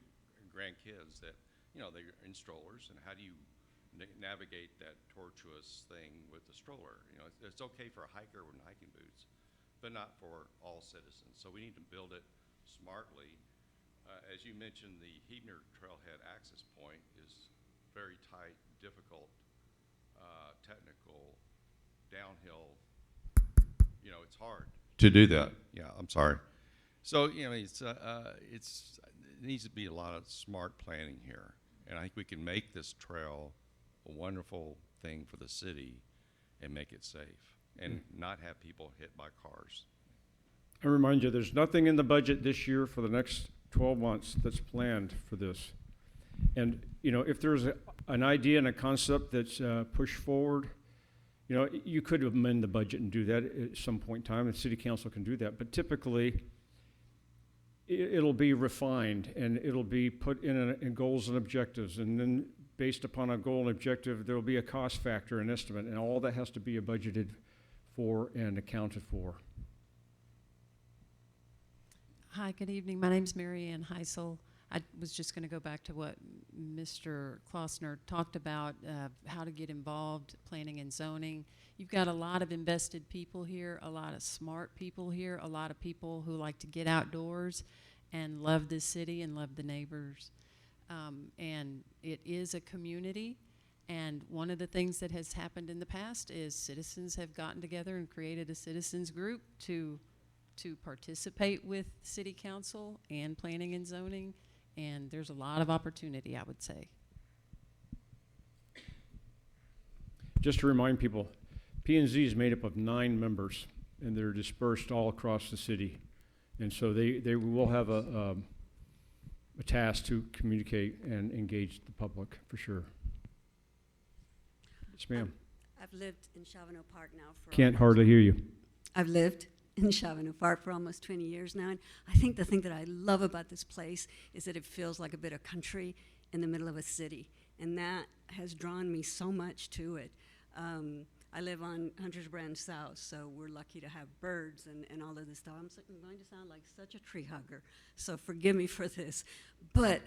grandkids that, you know, they're in strollers, and how do you navigate that tortuous thing with the stroller? You know, it's okay for a hiker with hiking boots, but not for all citizens. So we need to build it smartly. As you mentioned, the Hebner Trailhead access point is very tight, difficult, technical, downhill. You know, it's hard to do that. Yeah, I'm sorry. So, you know, it needs to be a lot of smart planning here, and I think we can make this trail a wonderful thing for the city and make it safe and not have people hit by cars.
I remind you, there's nothing in the budget this year for the next 12 months that's planned for this. And, you know, if there's an idea and a concept that's pushed forward, you know, you could amend the budget and do that at some point in time, and city council can do that. But typically, it'll be refined, and it'll be put in goals and objectives, and then based upon a goal and objective, there'll be a cost factor and estimate, and all that has to be budgeted for and accounted for.
Hi, good evening. My name's Mary Ann Heisel. I was just going to go back to what Mr. Klossner talked about, how to get involved, planning and zoning. You've got a lot of invested people here, a lot of smart people here, a lot of people who like to get outdoors and love this city and love the neighbors. And it is a community. And one of the things that has happened in the past is citizens have gotten together and created a citizens group to participate with city council and planning and zoning, and there's a lot of opportunity, I would say.
Just to remind people, P&Z is made up of 9 members, and they're dispersed all across the city. And so they will have a task to communicate and engage the public, for sure. Yes, ma'am.
I've lived in Chavano Park now for
Can't hardly hear you.
I've lived in Chavano Park for almost 20 years now, and I think the thing that I love about this place is that it feels like a bit of country in the middle of a city, and that has drawn me so much to it. I live on Hunter's Branch South, so we're lucky to have birds and all of this stuff. I'm going to sound like such a tree hugger, so forgive me for this. But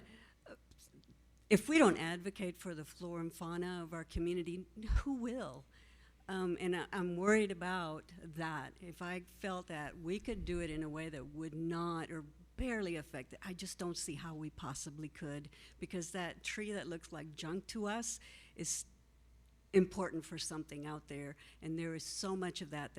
if we don't advocate for the flora and fauna of our community, who will? And I'm worried about that. If I felt that we could do it in a way that would not or barely affect it, I just don't see how we possibly could, because that tree that looks like junk to us is important for something out there, and there is so much of that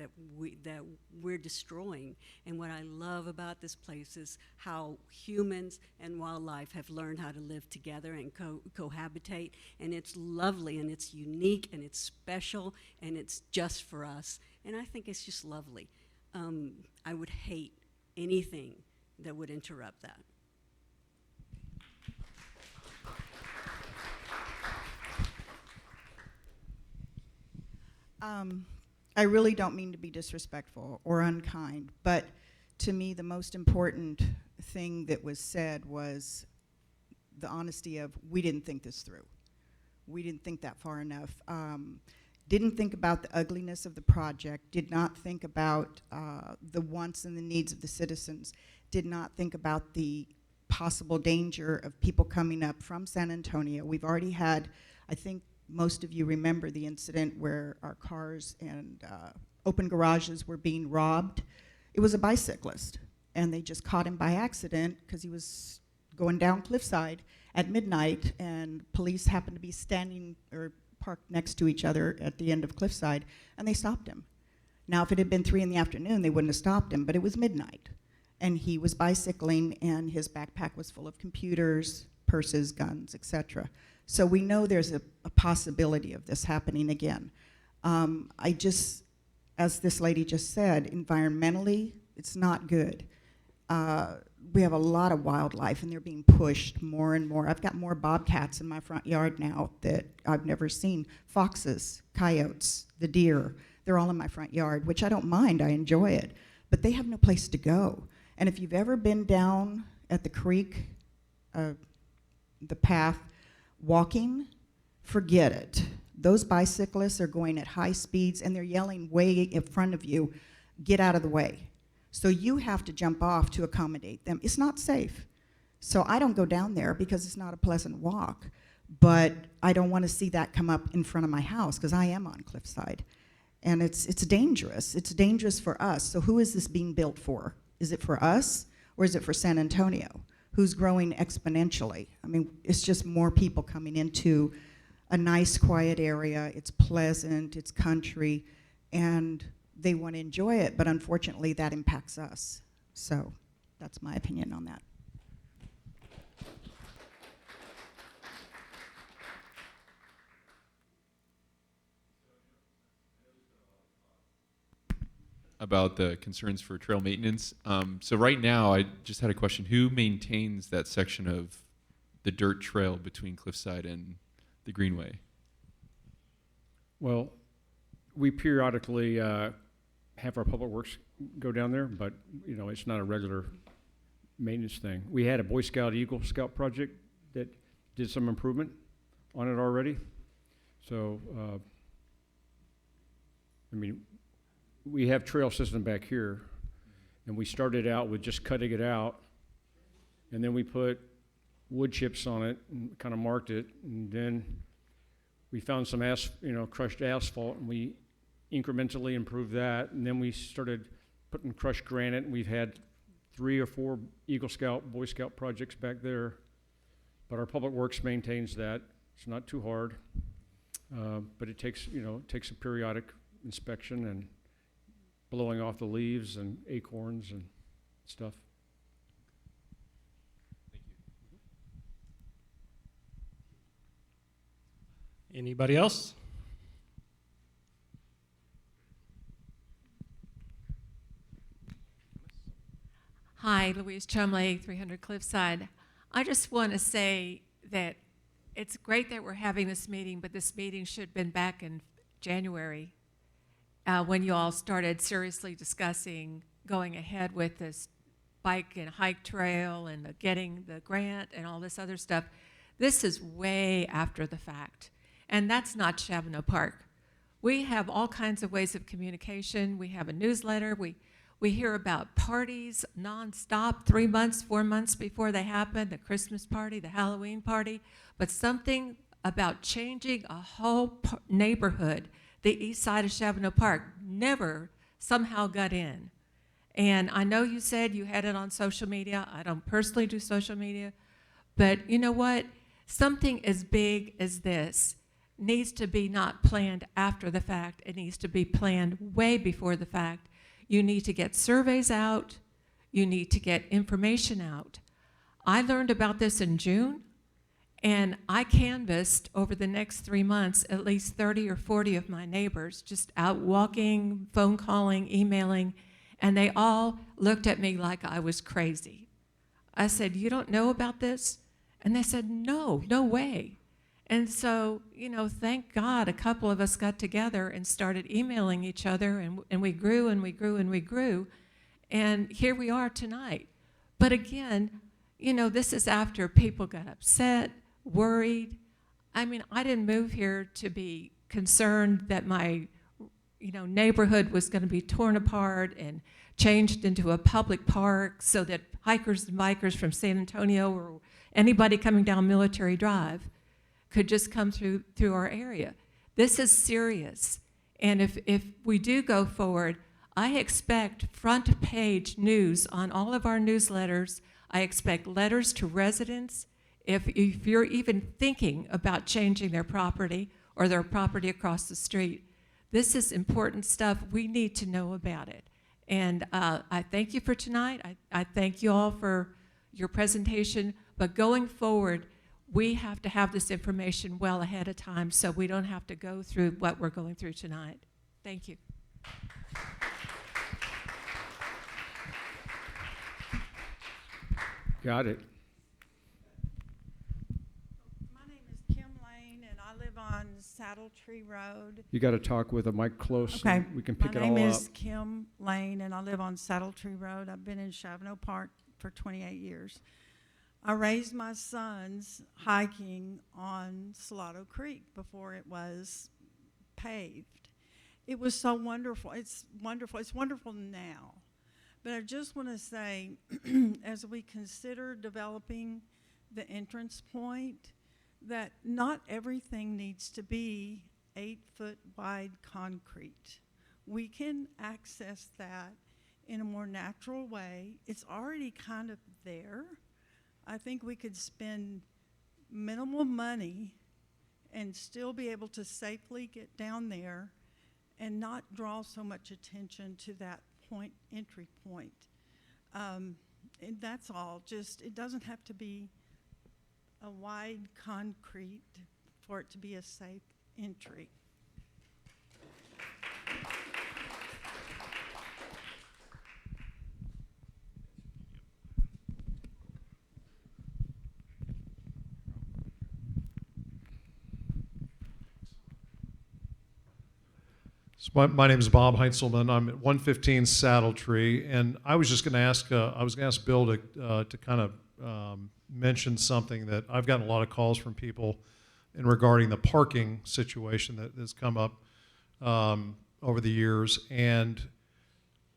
we're destroying. And what I love about this place is how humans and wildlife have learned how to live together and cohabitate, and it's lovely and it's unique and it's special and it's just for us, and I think it's just lovely. I would hate anything that would interrupt that.
I really don't mean to be disrespectful or unkind, but to me the most important thing that was said was the honesty of, we didn't think this through. We didn't think that far enough. Didn't think about the ugliness of the project, did not think about the wants and the needs of the citizens, did not think about the possible danger of people coming up from San Antonio. We've already had, I think, most of you remember the incident where our cars and open garages were being robbed. It was a bicyclist, and they just caught him by accident because he was going down Cliffside at midnight, and police happened to be standing or parked next to each other at the end of Cliffside, and they stopped him. Now, if it had been 3 in the afternoon, they wouldn't have stopped him, but it was midnight, and he was bicycling, and his backpack was full of computers, purses, guns, etc. So we know there's a possibility of this happening again. I just, as this lady just said, environmentally, it's not good. We have a lot of wildlife, and they're being pushed more and more. I've got more bobcats in my front yard now that I've never seen. Foxes, coyotes, the deer, they're all in my front yard, which I don't mind, I enjoy it. But they have no place to go. And if you've ever been down at the creek, the path, walking, forget it. Those bicyclists are going at high speeds, and they're yelling way in front of you, get out of the way. So you have to jump off to accommodate them. It's not safe. So I don't go down there because it's not a pleasant walk, but I don't want to see that come up in front of my house because I am on Cliffside. And it's dangerous. It's dangerous for us. So who is this being built for? Is it for us, or is it for San Antonio, who's growing exponentially? I mean, it's just more people coming into a nice, quiet area. It's pleasant, it's country, and they want to enjoy it, but unfortunately that impacts us. So that's my opinion on that.
About the concerns for trail maintenance. So right now, I just had a question. Who maintains that section of the dirt trail between Cliffside and the Greenway?
Well, we periodically have our public works go down there, but you know, it's not a regular maintenance thing. We had a Boy Scout Eagle Scout project that did some improvement on it already. So, I mean, we have trail system back here, And we started out with just cutting it out, and then we put wood chips on it and kind of marked it, and then we found some crushed asphalt, and we incrementally improved that, and then we started putting crushed granite, and we've had 3 or 4 Eagle Scout, Boy Scout projects back there. But our Public Works maintains that. It's not too hard, but it takes a periodic inspection and blowing off the leaves and acorns and stuff.
Anybody else?
Hi, Louise Chumley, 300 Cliffside. I just want to say that it's great that we're having this meeting, but this meeting should have been back in January when you all started seriously discussing going ahead with this bike and hike trail and getting the grant and all this other stuff. This is way after the fact, and that's not Chavano Park. We have all kinds of ways of communication. We have a newsletter. We hear about parties nonstop, 3 months, 4 months before they happen, the Christmas party, the Halloween party, but something about changing a whole neighborhood, the east side of Chavano Park, never somehow got in. And I know you said you had it on social media. I don't personally do social media, but you know what? Something as big as this needs to be not planned after the fact. It needs to be planned way before the fact. You need to get surveys out. You need to get information out. I learned about this in June, and I canvassed over the next 3 months at least 30 or 40 of my neighbors, just out walking, phone calling, emailing, and they all looked at me like I was crazy. I said, "You don't know about this?" And they said, "No, no way." And so, thank God a couple of us got together and started emailing each other, and we grew and we grew and we grew. And here we are tonight. But again, this is after people got upset, worried. I mean, I didn't move here to be concerned that my, neighborhood was going to be torn apart and changed into a public park so that hikers and bikers from San Antonio or anybody coming down Military Drive could just come through our area. This is serious. And if we do go forward, I expect front page news on all of our newsletters. I expect letters to residents. If you're even thinking about changing their property or their property across the street, this is important stuff. We need to know about it. And I thank you for tonight. I thank you all for your presentation. But going forward, we have to have this information well ahead of time so we don't have to go through what we're going through tonight. Thank you.
Got it.
My name is Kim Lane, and I live on Saddle Tree Road.
You got to talk with a mic close so
Okay.
we can pick it all
My name
up.
is Kim Lane, and I live on Saddle Tree Road. I've been in Chavano Park for 28 years. I raised my sons hiking on Salado Creek before it was paved. It was so wonderful. It's wonderful. It's wonderful now. But I just want to say, as we consider developing the entrance point, that not everything needs to be 8-foot wide concrete. We can access that in a more natural way. It's already kind of there. I think we could spend minimal money and still be able to safely get down there and not draw so much attention to that entry point. And that's all. Just, it doesn't have to be a wide concrete for it to be a safe entry.
So my name is Bob Heintzelman. I'm at 115 Saddle Tree, and I was just going to ask. I was going to ask Bill to kind of mention something that I've gotten a lot of calls from people in regarding the parking situation that has come up over the years, and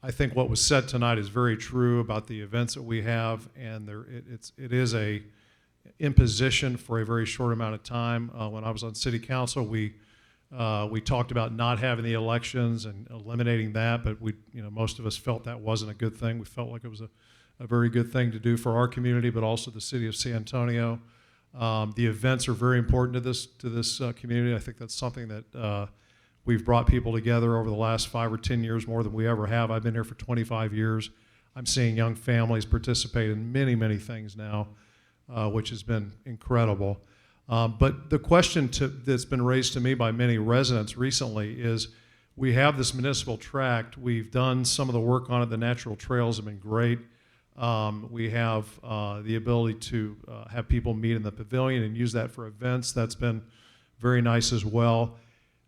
I think what was said tonight is very true about the events that we have, and it is a imposition for a very short amount of time. When I was on city council, we talked about not having the elections and eliminating that, but most of us felt that wasn't a good thing. We felt like it was a very good thing to do for our community, but also the city of San Antonio. The events are very important to this community. I think that's something that we've brought people together over the last 5 or 10 years more than we ever have. I've been here for 25 years. I'm seeing young families participate in many, many things now, which has been incredible. But the question that's been raised to me by many residents recently is, we have this municipal tract. We've done some of the work on it. The natural trails have been great. We have the ability to have people meet in the pavilion and use that for events. That's been very nice as well.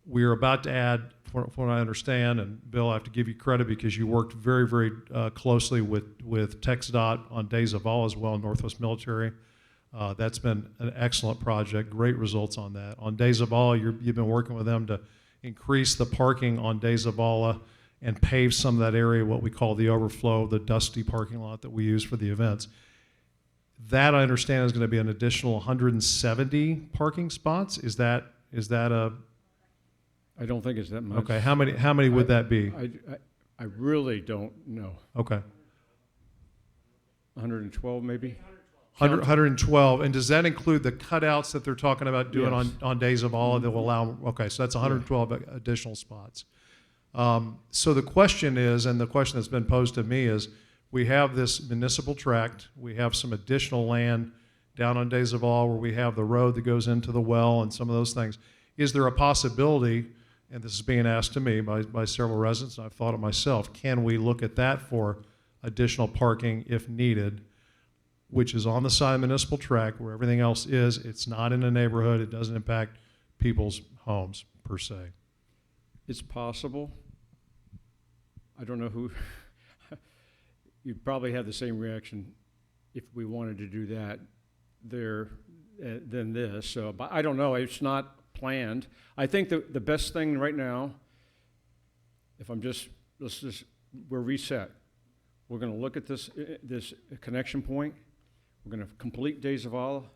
We are about to add, from what I understand, and Bill, I have to give you credit because you worked very, very closely with TxDOT on Days of All as well, Northwest Military. That's been an excellent project, great results on that. On Days of All, you've been working with them to increase the parking on Days of All and pave some of that area, what we call the overflow, the dusty parking lot that we use for the events. That, I understand, is going to be an additional 170 parking spots. Is that a...
I don't think it's that much.
Okay, how many would that be?
I really don't know.
Okay.
112 maybe?
112, and does that include the cutouts that they're talking about doing
Yes.
on Days of All that will allow, okay, so that's 112 additional spots. So the question is, and the question that's been posed to me is, we have this municipal tract, we have some additional land down on Days of All where we have the road that goes into the well and some of those things. Is there a possibility, and this is being asked to me by several residents, and I've thought it myself, can we look at that for additional parking if needed, which is on the side of the municipal tract where everything else is? It's not in a neighborhood. It doesn't impact people's homes per se.
It's possible. I don't know who. You'd probably have the same reaction if we wanted to do that there than this. So, but I don't know. It's not planned. I think the best thing right now, if we're reset. We're going to look at this connection point. We're going to complete Days of All.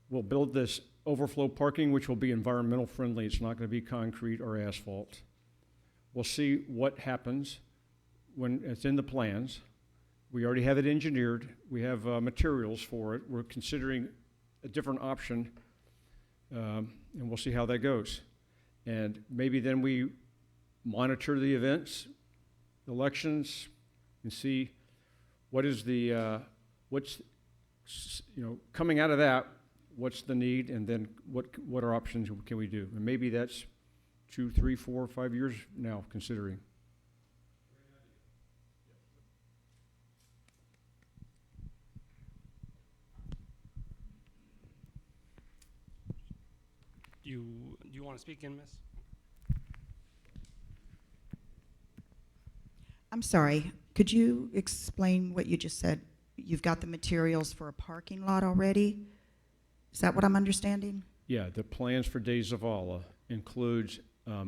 We'll build this overflow parking, which will be environmental friendly. It's not going to be concrete or asphalt. We'll see what happens when it's in the plans. We already have it engineered. We have materials for it. We're considering a different option, and we'll see how that goes. And maybe then we monitor the events, elections, and see what is what's coming out of that, what's the need, and then what are options can we do? And maybe that's 2, 3, 4, 5 years now considering.
Do you want to speak in, Miss?
I'm sorry. Could you explain what you just said? You've got the materials for a parking lot already? Is that what I'm understanding?
Yeah, the plans for Days of Allah includes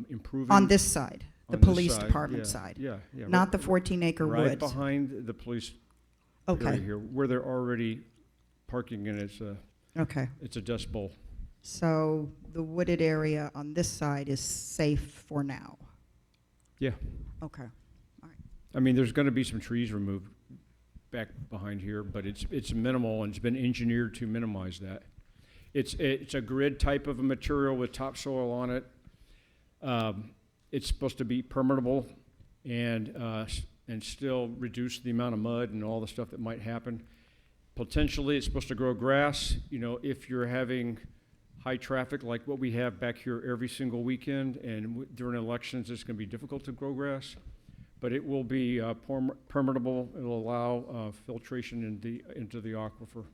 improving...
On this side, the police department side?
Yeah.
Not the 14-acre woods?
Right behind the police
Okay.
area here, where they're already parking, and it's a dust bowl.
So the wooded area on this side is safe for now?
Yeah.
Okay. All right.
I mean, there's going to be some trees removed back behind here, but it's minimal, and it's been engineered to minimize that. It's a grid type of a material with topsoil on it. It's supposed to be permeable and still reduce the amount of mud and all the stuff that might happen. Potentially, it's supposed to grow grass. If you're having high traffic like what we have back here every single weekend, and during elections, it's going to be difficult to grow grass. But it will be permeable. It will allow filtration into the aquifer.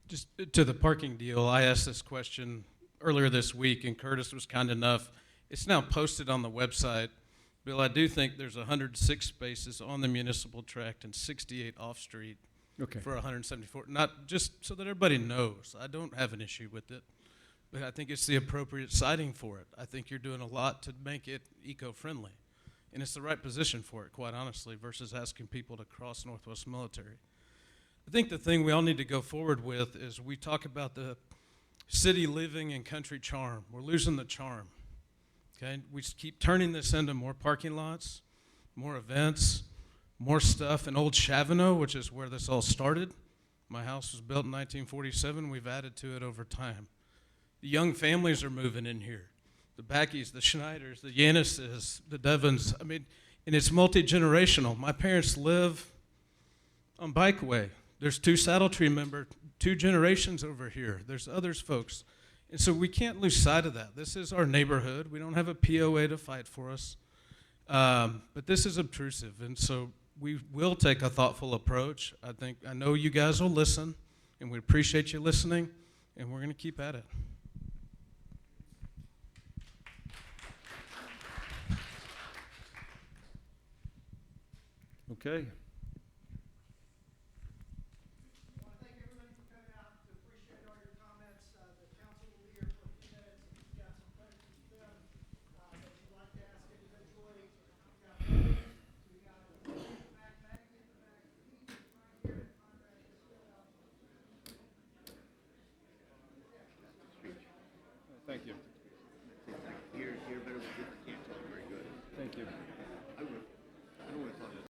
Just to the parking deal, I asked this question earlier this week, and Curtis was kind enough. It's now posted on the website. Bill, I do think there's 106 spaces on the municipal tract and 68 off-street for 174. Not just so that everybody knows. I don't have an issue with it. but I think it's the appropriate siding for it. I think you're doing a lot to make it eco-friendly. And it's the right position for it, quite honestly, versus asking people to cross Northwest Military. I think the thing we all need to go forward with is we talk about the city living and country charm. We're losing the charm. Okay, we just keep turning this into more parking lots, more events, more stuff. In Old Chavano, which is where this all started, my house was built in 1947. We've added to it over time. The young families are moving in here. The Backies, the Schneiders, the Yanis's, the Devons. I mean, and it's multi-generational. My parents live on Bikeway. There's 2 Saddle Tree members, 2 generations over here. There's others folks. And so we can't lose sight of that. This is our neighborhood. We don't have a POA to fight for us. But this is obtrusive. And so we will take a thoughtful approach. I know you guys will listen, and we appreciate you listening, and we're going to keep at it.
Okay. Thank you.